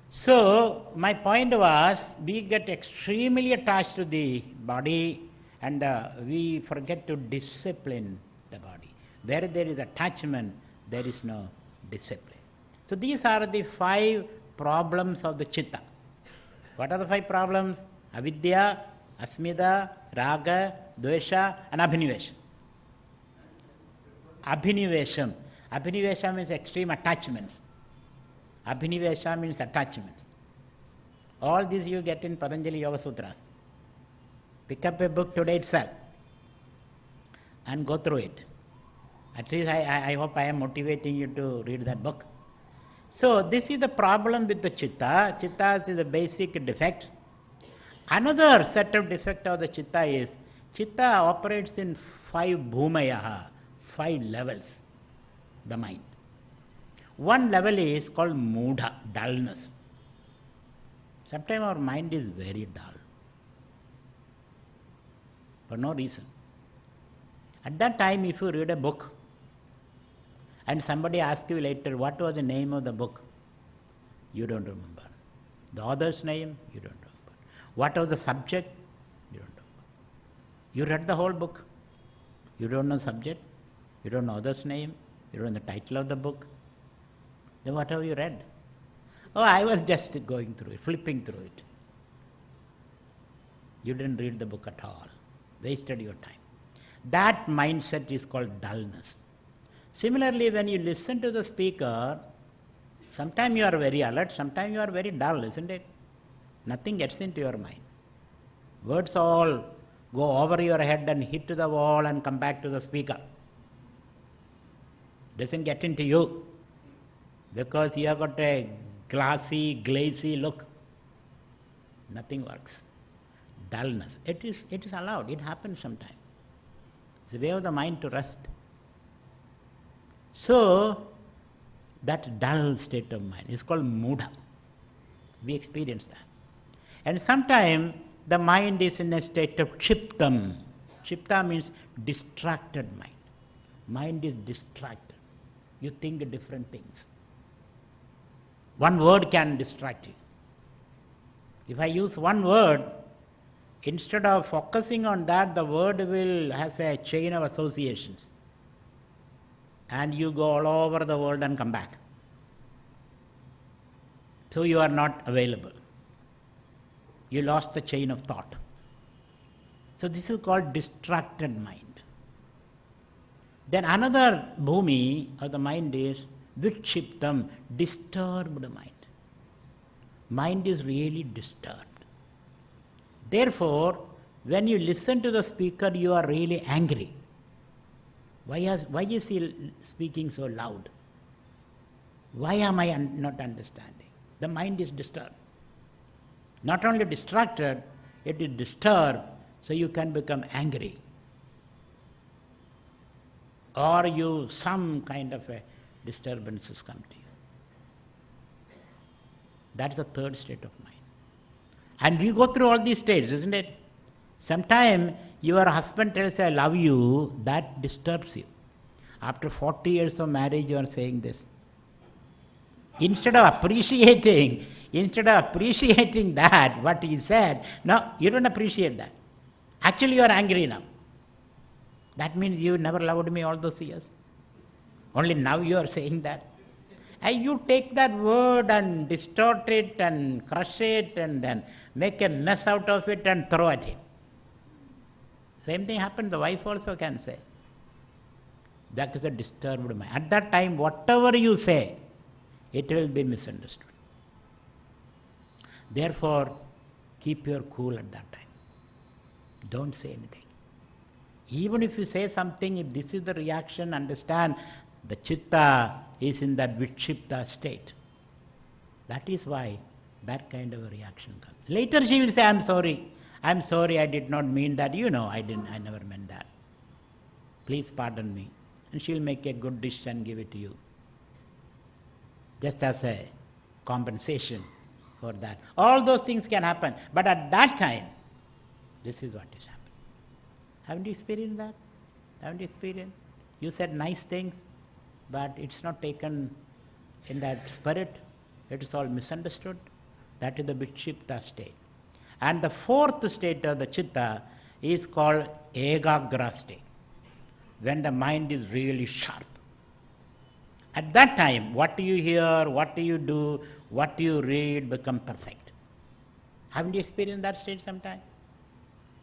So my point was, we get extremely attached to the body and we forget to discipline the body. Where there is attachment, there is no discipline. So these are the 5 problems of the chitta. What are the 5 problems? Avidya, asmida, raga, dvesha and abhinivesha. Abhinivesham. Abhinivesha means extreme attachments. Abhinivesha means attachments. All these you get in Patanjali Yoga Sutras. Pick up a book today itself and go through it. At least I hope I am motivating you to read that book. So this is the problem with the chitta. Chitta is a basic defect. Another set of defect of the chitta is, chitta operates in 5 bhumayaha, 5 levels, the mind. One level is called mudha, dullness. Sometimes our mind is very dull, for no reason. At that time, if you read a book, and somebody asks you later, what was the name of the book? You don't remember. The author's name, you don't remember. What was the subject? You don't remember. You read the whole book. You don't know subject, you don't know author's name, you don't know the title of the book. Then what have you read? Oh, I was just going through it, flipping through it. You didn't read the book at all. Wasted your time. That mindset is called dullness. Similarly, when you listen to the speaker, sometimes you are very alert, sometimes you are very dull, isn't it? Nothing gets into your mind. Words all go over your head and hit the wall and come back to the speaker. Doesn't get into you because you have got a glazy look. Nothing works. Dullness. It is allowed. It happens sometimes. It's a way of the mind to rest. So, that dull state of mind is called mudha. We experience that. And sometimes the mind is in a state of chiptam. Chipta means distracted mind. Mind is distracted. You think different things. One word can distract you. If I use one word, Instead of focusing on that, the word will has a chain of associations. And you go all over the world and come back. So you are not available. You lost the chain of thought. So this is called distracted mind. Then another bhumi of the mind is vikshiptam, disturbed mind. Mind is really disturbed. Therefore, when you listen to the speaker, you are really angry. Why is he speaking so loud? Why am I not understanding? The mind is disturbed. Not only distracted, it is disturbed, so you can become angry. Or some kind of a disturbances come to you. That's the third state of mind. And we go through all these states, isn't it? Sometimes your husband tells you, I love you, that disturbs you. After 40 years of marriage, you are saying this. Instead of appreciating that, what he said, no, you don't appreciate that. Actually, you are angry now. That means you never loved me all those years. Only now you are saying that. And you take that word and distort it and crush it and then make a mess out of it and throw at him. Same thing happens, the wife also can say. That is a disturbed mind. At that time, whatever you say, it will be misunderstood. Therefore, keep your cool at that time. Don't say anything. Even if you say something, if this is the reaction, understand the chitta is in that vikshipta state. That is why that kind of a reaction comes. Later she will say, I'm sorry, I did not mean that. I never meant that. Please pardon me. And she will make a good dish and give it to you. Just as a compensation for that. All those things can happen. But at that time, this is what is happening. Haven't you experienced that? Haven't you experienced? You said nice things, but it's not taken in that spirit. It is all misunderstood. That is the vikshipta state. And the fourth state of the chitta is called ekagra state, when the mind is really sharp. At that time, what do you hear, what do you do, what do you read become perfect. Haven't you experienced that state sometime?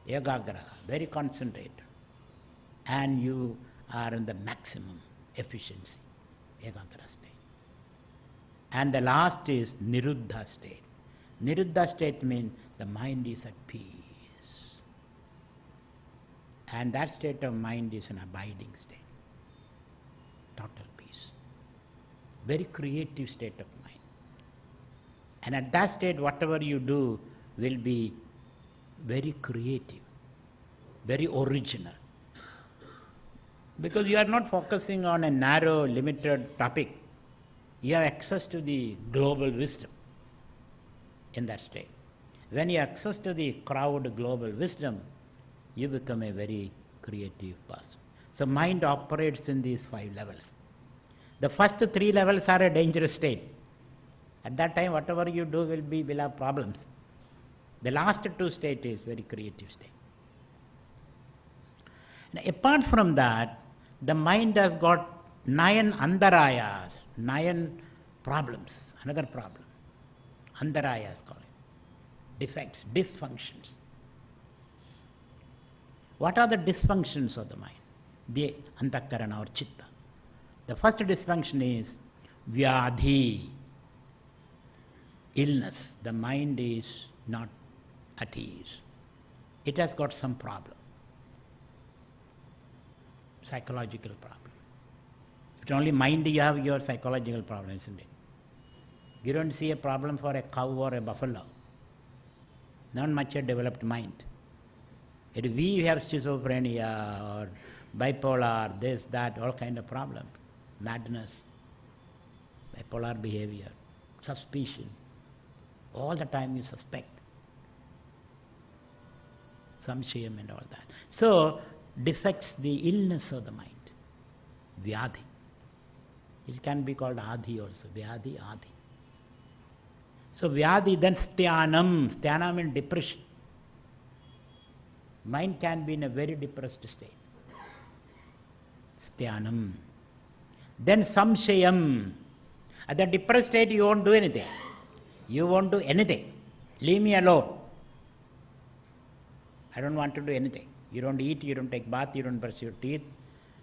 Ekagra, very concentrated. And you are in the maximum efficiency, ekagra state. And the last is niruddha state. Niruddha state means the mind is at peace. And that state of mind is an abiding state. Total peace. Very creative state of mind. And at that state, whatever you do will be very creative, very original. Because you are not focusing on a narrow, limited topic. You have access to the global wisdom in that state. When you have access to the crowd global wisdom, you become a very creative person. So mind operates in these 5 levels. The first 3 levels are a dangerous state. At that time, whatever you do will have problems. The last 2 states is very creative state. Now, apart from that, the mind has got 9 andarayas, 9 problems, another problem. Andarayas call it. Defects, dysfunctions. What are the dysfunctions of the mind? The antakarana or chitta. The first dysfunction is vyadhi, illness. The mind is not at ease. It has got some problem. Psychological problem. If only mind you have your psychological problem, isn't it? You don't see a problem for a cow or a buffalo. Not much a developed mind. If we have schizophrenia or bipolar, this, that, all kind of problem. Madness, bipolar behavior, suspicion. All the time you suspect. Samshayam and all that. So, defects the illness of the mind. Vyadhi. It can be called adhi also. Vyadhi, adhi. So, vyadhi, then styanam. Styanam means depression. mind can be in a very depressed state. Styanam. Then samshayam. At the depressed state, you won't do anything. You won't do anything. Leave me alone. I don't want to do anything. You don't eat, you don't take bath, you don't brush your teeth,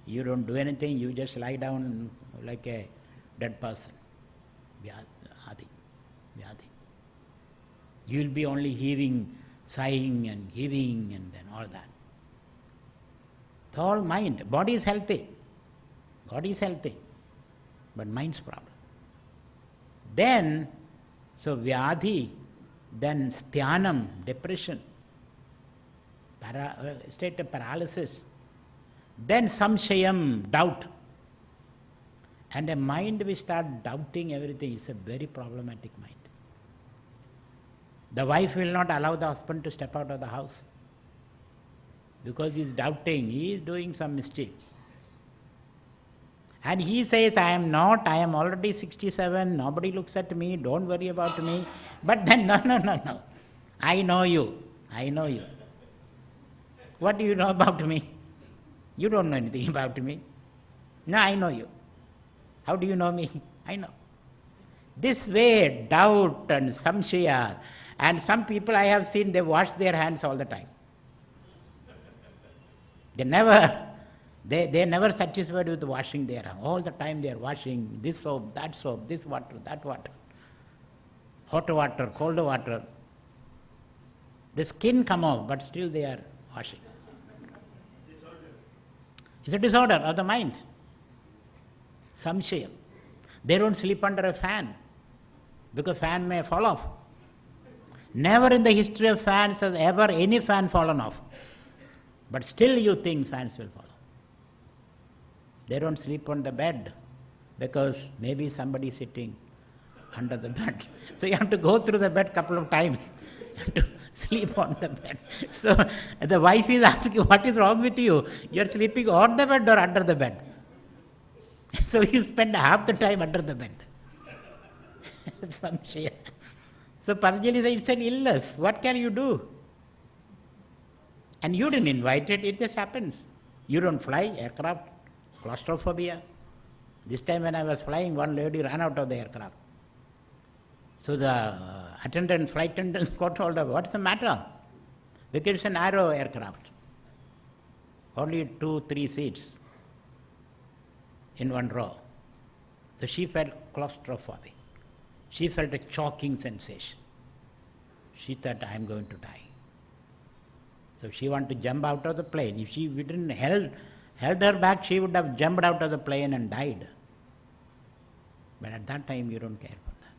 you don't do anything, you just lie down like a dead person. Vyadhi. You will be only heaving, sighing and heaving and then all that. It's all mind. Body is healthy. But mind's problem. Then, so vyadhi, then styanam, depression, state of paralysis. Then samshayam, doubt. And a mind which starts doubting everything is a very problematic mind. The wife will not allow the husband to step out of the house because he is doubting, he is doing some mistake. And he says, I am already 67, nobody looks at me, don't worry about me. But then, no. I know you. What do you know about me? You don't know anything about me. No, I know you. How do you know me? I know. This way, doubt and samshaya, and some people I have seen, they wash their hands all the time. They never satisfied with washing their hands. All the time they are washing this soap, this water, that water. Hot water, cold water. The skin come off, but still they are washing. It's a disorder of the mind. Samshaya. They don't sleep under a fan because fan may fall off. Never in the history of fans has ever any fan fallen off. But still you think fans will fall off. They don't sleep on the bed because maybe somebody is sitting under the bed. So you have to go through the bed couple of times. You have to sleep on the bed. So the wife is asking, what is wrong with you? You are sleeping on the bed or under the bed? So you spend half the time under the bed. Samshaya. So Patanjali says, it's an illness. What can you do? And you didn't invite it, it just happens. You don't fly aircraft, claustrophobia. This time when I was flying, one lady ran out of the aircraft. So the flight attendant got hold of her. What's the matter? Because it's a narrow aircraft. Only 2-3 seats in one row. So she felt claustrophobic. She felt a choking sensation. She thought, I am going to die. So she wanted to jump out of the plane. If we didn't held her back, she would have jumped out of the plane and died. But at that time, you don't care for that.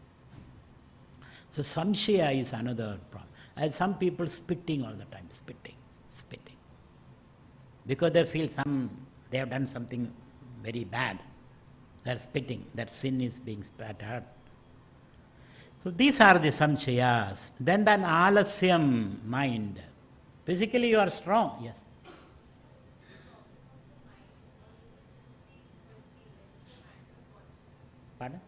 So samshaya is another problem. And some people spitting all the time, spitting. Because they feel they have done something very bad. They are spitting. That sin is being spat out. So these are the samshayas. Then alasyam, mind. Physically you are strong. Yes. Pardon?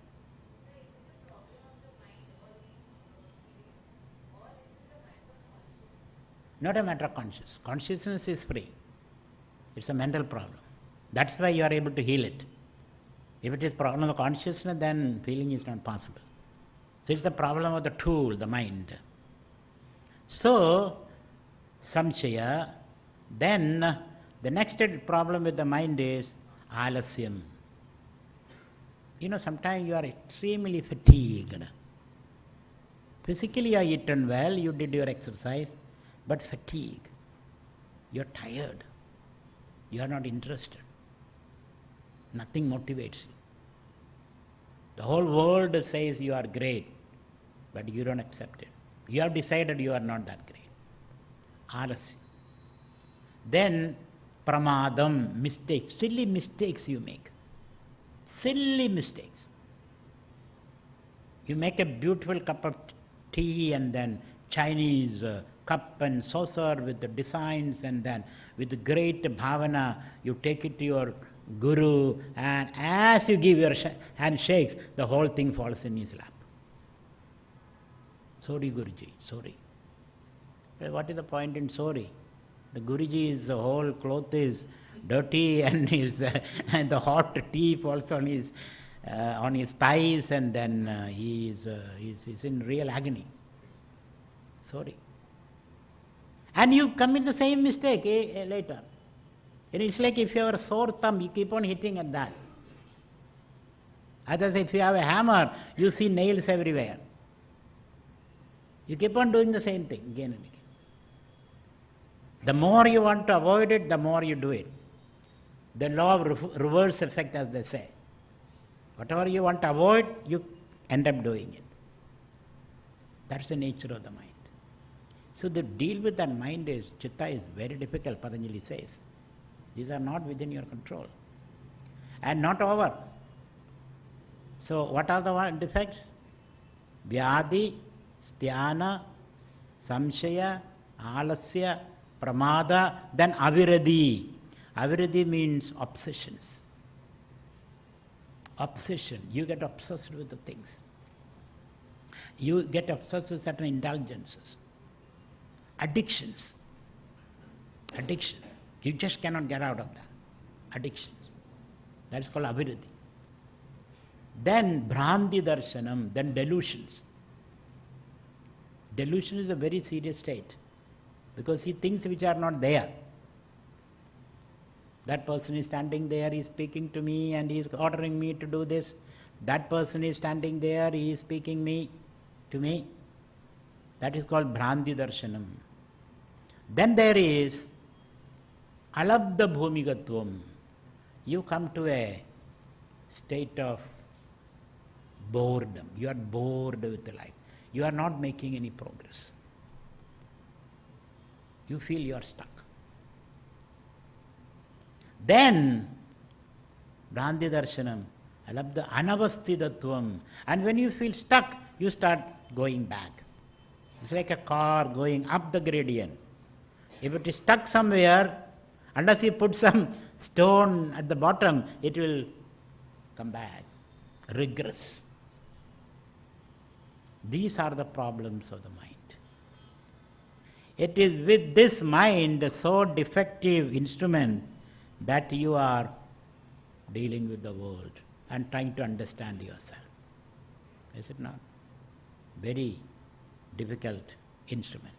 Not a matter of consciousness. Consciousness is free. It's a mental problem. That's why you are able to heal it. If it is problem of consciousness, then healing is not possible. So it's the problem of the tool, the mind. So, samshaya, then the next problem with the mind is alasyam. Sometimes you are extremely fatigued. Physically you are eaten well, you did your exercise, but fatigue. You are tired. You are not interested. Nothing motivates you. The whole world says you are great, but you don't accept it. You have decided you are not that great. Alasya. Then pramadam, mistakes, silly mistakes you make. Silly mistakes. You make a beautiful cup of tea and then Chinese cup and saucer with the designs, and then with great bhavana you take it to your guru, and as you give your handshakes, the whole thing falls in his lap. Sorry Guruji, sorry. Well, what is the point in sorry? The Guruji's whole cloth is dirty and his and the hot tea falls on his thighs, and then he's in real agony. Sorry. And you commit the same mistake later. And it's like if you have a sore thumb, you keep on hitting at that. Otherwise, if you have a hammer, you see nails everywhere. You keep on doing the same thing again and again. The more you want to avoid it, the more you do it. The law of reverse effect, as they say. Whatever you want to avoid, you end up doing it. That's the nature of the mind. So the deal with that mind is, chitta is very difficult, Patanjali says. These are not within your control. And not over. So what are the defects? Vyadi, Sthana, Samshaya, Alasya, Pramada, then Aviradhi. Aviradhi means obsessions. Obsession. You get obsessed with the things. You get obsessed with certain indulgences. Addictions. Addiction. You just cannot get out of that. Addictions. That is called Aviradhi. Then Bhranti Darshanam, then delusions. Delusion is a very serious state, because he thinks which are not there. That person is standing there, he is speaking to me and he is ordering me to do this. That person is standing there, he is speaking to me. That is called Bhranti Darshanam. Then there is Alabdha Bhumigatvam. You come to a state of boredom. You are bored with life. You are not making any progress. You feel you are stuck. Then, Bhranti Darshanam, Alabdha Anavasthidatvam. And when you feel stuck, you start going back. It's like a car going up the gradient. If it is stuck somewhere, unless you put some stone at the bottom, it will come back, regress. These are the problems of the mind. It is with this mind, a so defective instrument, that you are dealing with the world and trying to understand yourself. Is it not? Very difficult instrument.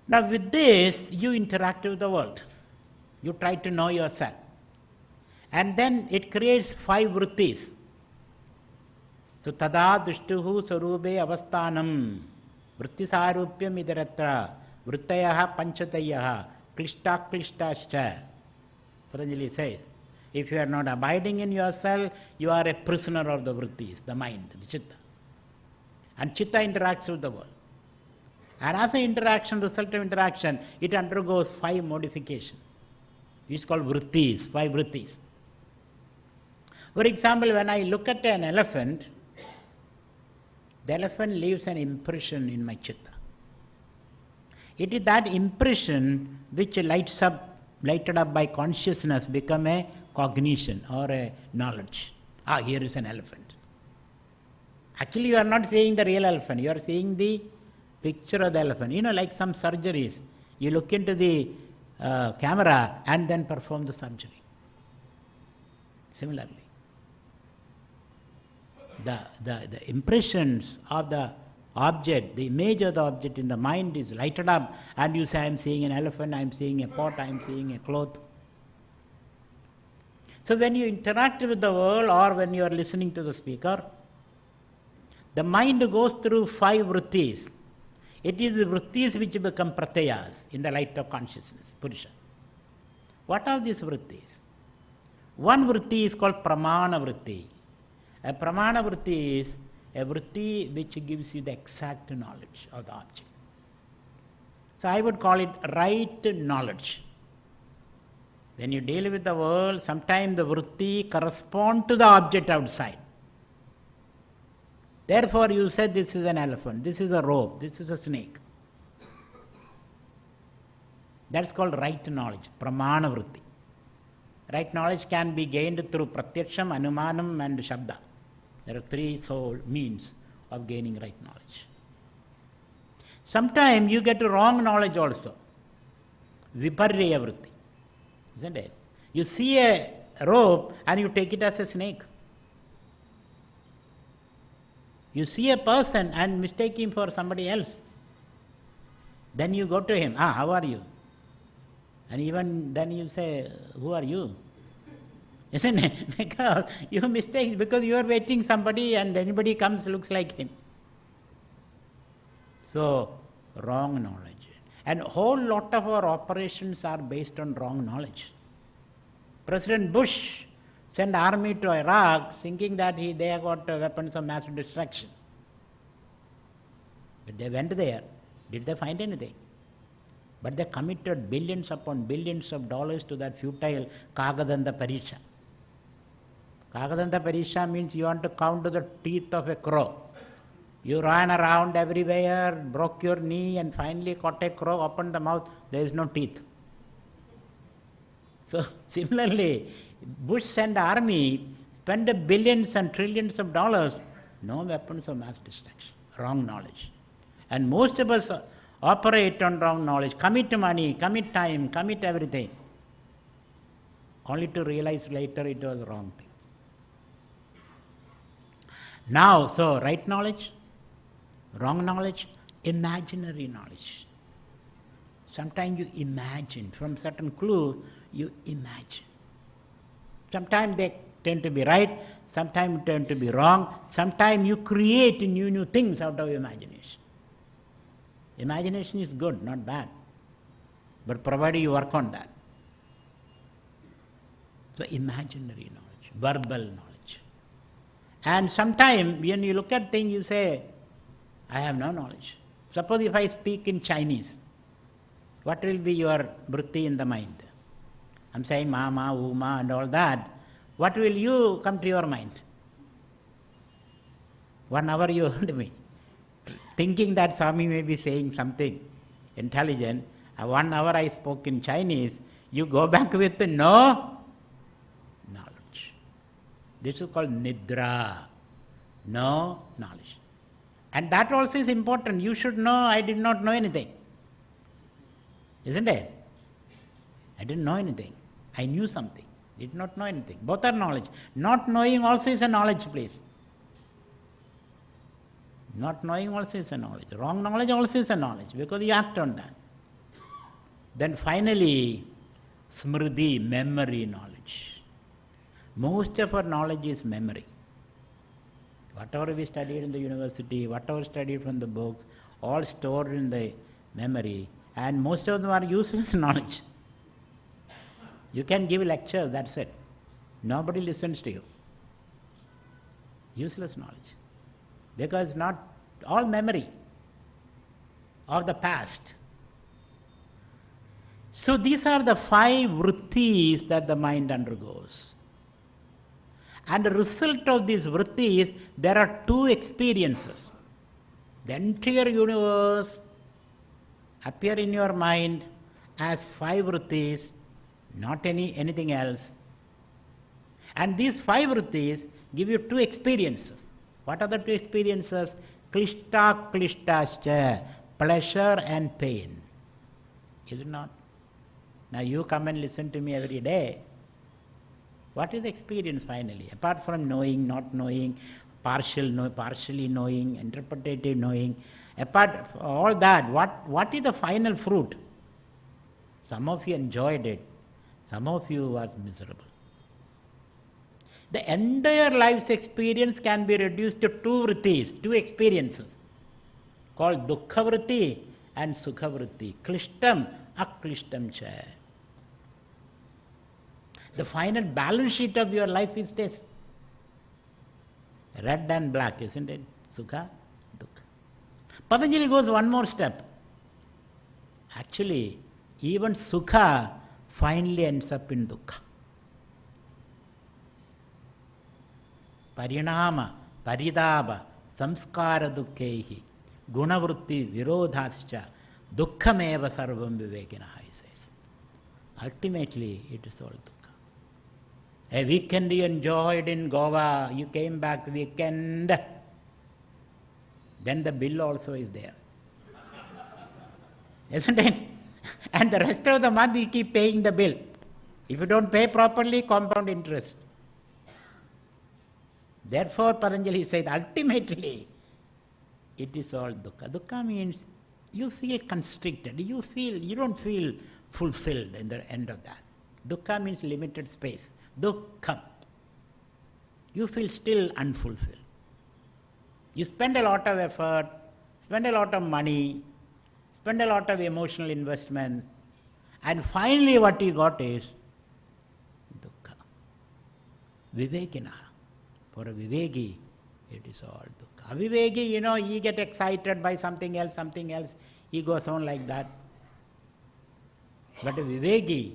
Now with this, you interact with the world. You try to know yourself. And then it creates 5 vrittis. So tada dushtuhu sarube avasthanam vrittisarupyam idaratra vrittayaha panchatayaha klishta klishtascha. Patanjali says, if you are not abiding in yourself, you are a prisoner of the vrittis, the mind, the chitta. And chitta interacts with the world. And as an interaction, result of interaction, it undergoes 5 modifications. It's called vrittis, 5 vrittis. For example, when I look at an elephant, the elephant leaves an impression in my chitta. It is that impression which lighted up by consciousness become a cognition or a knowledge. Here is an elephant. Actually, you are not seeing the real elephant. You are seeing the picture of the elephant. Like some surgeries. You look into the camera and then perform the surgery. Similarly, the impressions of the object, the image of the object in the mind is lighted up, and you say, I am seeing an elephant, I am seeing a pot, I am seeing a cloth. So when you interact with the world or when you are listening to the speaker, the mind goes through 5 vrittis. It is the vrittis which become pratyayas in the light of consciousness, Purusha. What are these vrittis? One vritti is called pramana vritti. A pramana vritti is a vritti which gives you the exact knowledge of the object. So I would call it right knowledge. When you deal with the world, sometimes the vritti corresponds to the object outside. Therefore you said this is an elephant, this is a rope, this is a snake. That's called right knowledge, pramana vritti. Right knowledge can be gained through pratyaksham, anumanam and shabda. There are 3 sole means of gaining right knowledge. Sometimes you get wrong knowledge also. Viparya vritti. Isn't it? You see a rope and you take it as a snake. You see a person and mistake him for somebody else. Then you go to him, how are you? And even then you say, who are you? Isn't it? Because you mistake, because you are waiting somebody and anybody comes looks like him. So, wrong knowledge. And a whole lot of our operations are based on wrong knowledge. President Bush sent army to Iraq thinking that they have got weapons of mass destruction. But they went there. Did they find anything? But they committed billions upon billions of dollars to that futile Kagadanda Parisha. Kagadanda Parisha means you want to count the teeth of a crow. You ran around everywhere, broke your knee, and finally caught a crow, opened the mouth, there is no teeth. So similarly, Bush sent army, spent billions and trillions of dollars, no weapons of mass destruction, wrong knowledge. And most of us operate on wrong knowledge, commit money, commit time, commit everything, only to realize later it was wrong thing. Now, so right knowledge, wrong knowledge, imaginary knowledge. Sometimes you imagine, from certain clue, you imagine. Sometimes they tend to be right, sometimes tend to be wrong, sometimes you create new things out of imagination. Imagination is good, not bad, but provided you work on that. So imaginary knowledge, verbal knowledge. And sometimes when you look at things, you say, I have no knowledge. Suppose if I speak in Chinese, what will be your vritti in the mind? I'm saying mama, uma and all that. What will you come to your mind? 1 hour you heard me, thinking that Swami may be saying something intelligent. 1 hour I spoke in Chinese, you go back with no knowledge. This is called nidra, no knowledge. And that also is important. You should know I did not know anything. Isn't it? I didn't know anything. I knew something. Did not know anything. Both are knowledge. Not knowing also is a knowledge, please. Not knowing also is a knowledge. Wrong knowledge also is a knowledge because you act on that. Then finally, smriti, memory knowledge. Most of our knowledge is memory. Whatever we studied in the university, whatever studied from the books, all stored in the memory, and most of them are useless knowledge. You can give lectures, that's it. Nobody listens to you. Useless knowledge. Because not all memory of the past. So these are the 5 vrittis that the mind undergoes. And the result of these vrittis, there are 2 experiences. The entire universe appear in your mind as 5 vrittis, not anything else. And these 5 vrittis give you 2 experiences. What are the 2 experiences? Klishta klishtascha, pleasure and pain. Is it not? Now you come and listen to me every day. What is the experience finally? Apart from knowing, not knowing, partially knowing, interpretative knowing, apart from all that, what is the final fruit? Some of you enjoyed it, some of you was miserable. The entire life's experience can be reduced to 2 vrittis, 2 experiences, called dukkha vritti and sukha vritti. Klishtam, aklishtam cha. The final balance sheet of your life is this. Red and black, isn't it? Sukha, dukkha. Patanjali goes one more step. Actually, even sukha finally ends up in dukkha. Parinama, paridaba, samskara dukkhehi, gunavrutti virodhascha, dukkhameva sarvam vivekinaha, he says. Ultimately, it is all dukkha. A weekend you enjoyed in Goa, you came back weekend, then the bill also is there. Isn't it? And the rest of the month you keep paying the bill. If you don't pay properly, compound interest. Therefore, Patanjali said, ultimately, it is all dukkha. Dukkha means you feel constricted. You don't feel fulfilled in the end of that. Dukkha means limited space. Dukkha. You feel still unfulfilled. You spend a lot of effort, spend a lot of money, spend a lot of emotional investment, and finally what you got is dukkha. Vivekina. For a viveki, it is all dukkha. Aviveki, he get excited by something else, he goes on like that. But a viveki,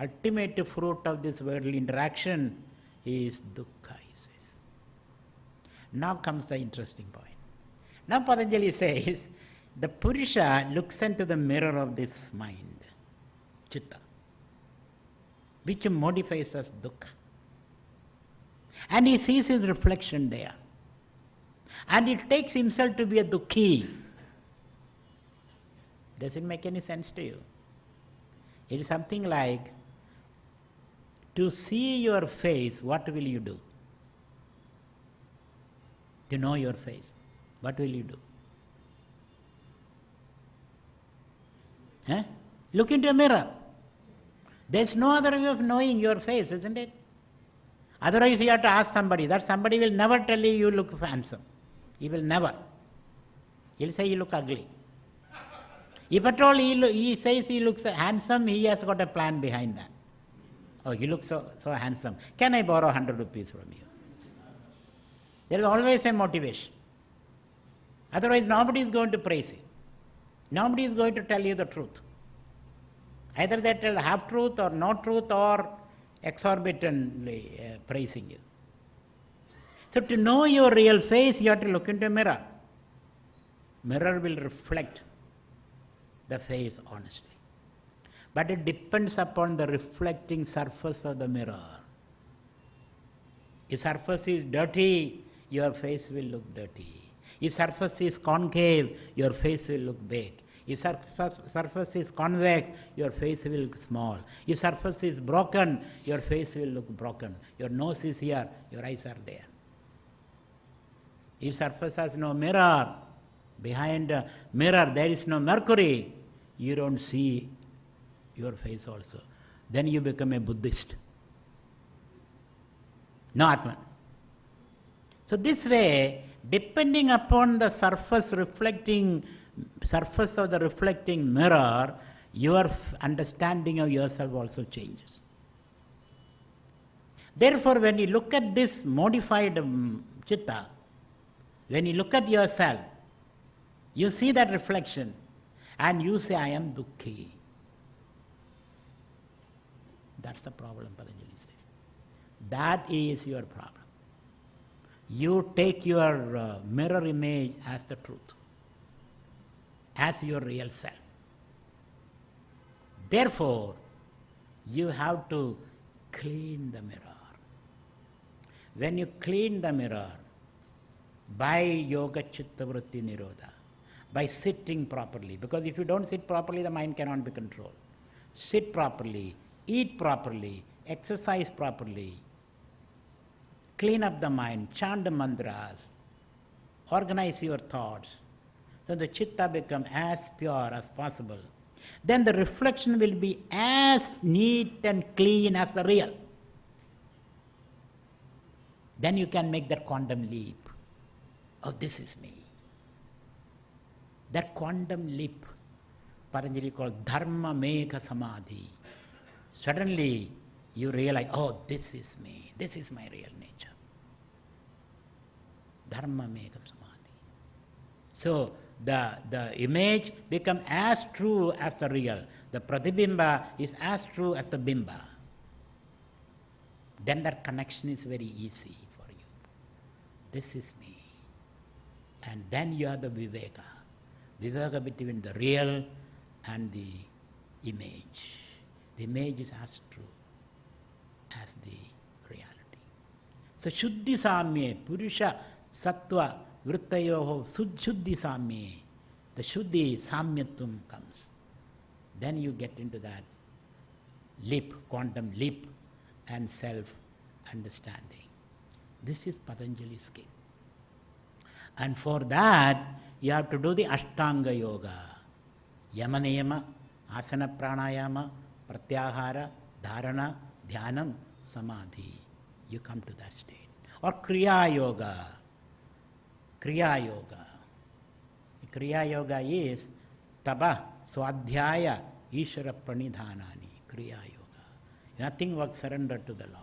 ultimate fruit of this worldly interaction is dukkha, he says. Now comes the interesting point. Now Patanjali says, the Purusha looks into the mirror of this mind, chitta, which modifies as dukkha. And he sees his reflection there. And he takes himself to be a dukkhi. Does it make any sense to you? It is something like, to see your face, what will you do? To know your face, what will you do? Look into a mirror. There is no other way of knowing your face, isn't it? Otherwise you have to ask somebody. That somebody will never tell you look handsome. He will never. He'll say you look ugly. If at all he says he looks handsome, he has got a plan behind that. Oh, you look so handsome. Can I borrow 100 rupees from you? There is always a motivation. Otherwise nobody is going to praise you. Nobody is going to tell you the truth. Either they tell half truth or no truth or exorbitantly praising you. So to know your real face, you have to look into a mirror. Mirror will reflect the face honestly. But it depends upon the reflecting surface of the mirror. If surface is dirty, your face will look dirty. If surface is concave, your face will look big. If surface is convex, your face will look small. If surface is broken, your face will look broken. Your nose is here, your eyes are there. If surface has no mirror, behind a mirror there is no mercury, you don't see your face also. Then you become a Buddhist. No Atman. So this way, depending upon the surface of the reflecting mirror, your understanding of yourself also changes. Therefore, when you look at this modified chitta, when you look at yourself, you see that reflection and you say, I am dukkhi. That's the problem, Patanjali says. That is your problem. You take your mirror image as the truth, as your real self. Therefore, you have to clean the mirror. When you clean the mirror, by yoga chitta vritti nirodha, by sitting properly, because if you don't sit properly, the mind cannot be controlled. Sit properly, eat properly, exercise properly, clean up the mind, chant the mantras, organize your thoughts, so the chitta become as pure as possible. Then the reflection will be as neat and clean as the real. Then you can make that quantum leap. Oh, this is me. That quantum leap, Patanjali called dharma meka samadhi. Suddenly you realize, oh, this is me. This is my real nature. Dharma meka samadhi. So the image becomes as true as the real. The pratibimba is as true as the bimba. Then that connection is very easy for you. This is me. And then you have the viveka. Viveka between the real and the image. The image is as true as the reality. So Shuddhi Samye, Purusha, Sattva, Vrittayoho, Shuddhi Samye. The Shuddhi Samyatvam comes. then you get into that leap, quantum leap and self-understanding. This is Patanjali's scheme. And for that, you have to do the Ashtanga Yoga. Yama Niyama, Asana Pranayama, Pratyahara, Dharana, Dhyanam, Samadhi. You come to that state. Or Kriya Yoga. Kriya Yoga. Kriya Yoga is Taba, Swadhyaya, Ishvara Pranidhanani. Kriya Yoga. Nothing but surrender to the Lord.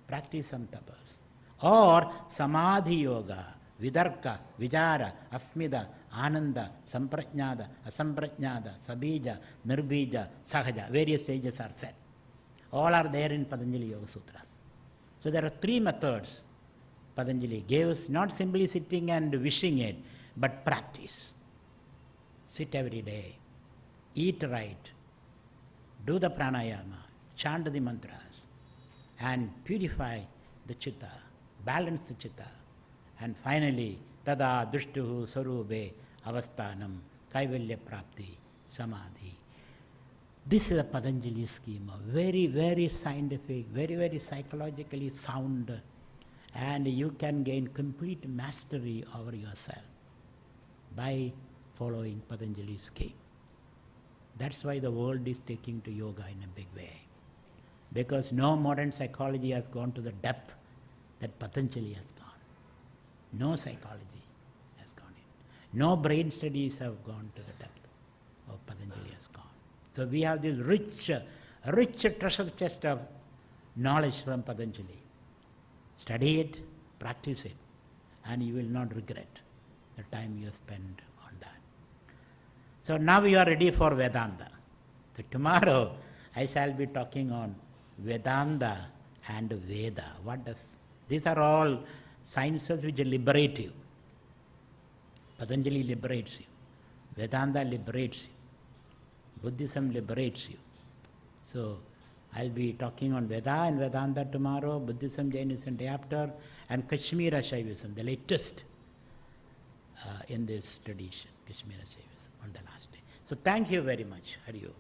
Practice some tapas. Or Samadhi Yoga. Vidarka, Vijara, Asmida, Ananda, Samprajnada, Asamprajnada, Sabija, Nirbija, Sahaja. Various stages are said. All are there in Patanjali Yoga Sutras. So there are three methods Patanjali gave us, not simply sitting and wishing it, but practice. Sit every day, eat right, do the pranayama, chant the mantras, and purify the chitta, balance the chitta. And finally, tada dushtuhu sarube avasthanam kaivalya prapti samadhi. This is a Patanjali schema, very, very scientific, very, very psychologically sound, and you can gain complete mastery over yourself by following Patanjali's scheme. That's why the world is taking to yoga in a big way, because no modern psychology has gone to the depth that Patanjali has gone. No psychology has gone in. No brain studies have gone to the depth of Patanjali has gone. So we have this rich treasure chest of knowledge from Patanjali. Study it, practice it, and you will not regret the time you spend on that. So now you are ready for Vedanta. So tomorrow I shall be talking on Vedanta and Veda. These are all sciences which liberate you. Patanjali liberates you. Vedanta liberates you. Buddhism liberates you. So I'll be talking on Veda and Vedanta tomorrow, Buddhism, Jainism day after, and Kashmira Shaivism, the latest in this tradition, Kashmira Shaivism, on the last day. So thank you very much. Hari Om.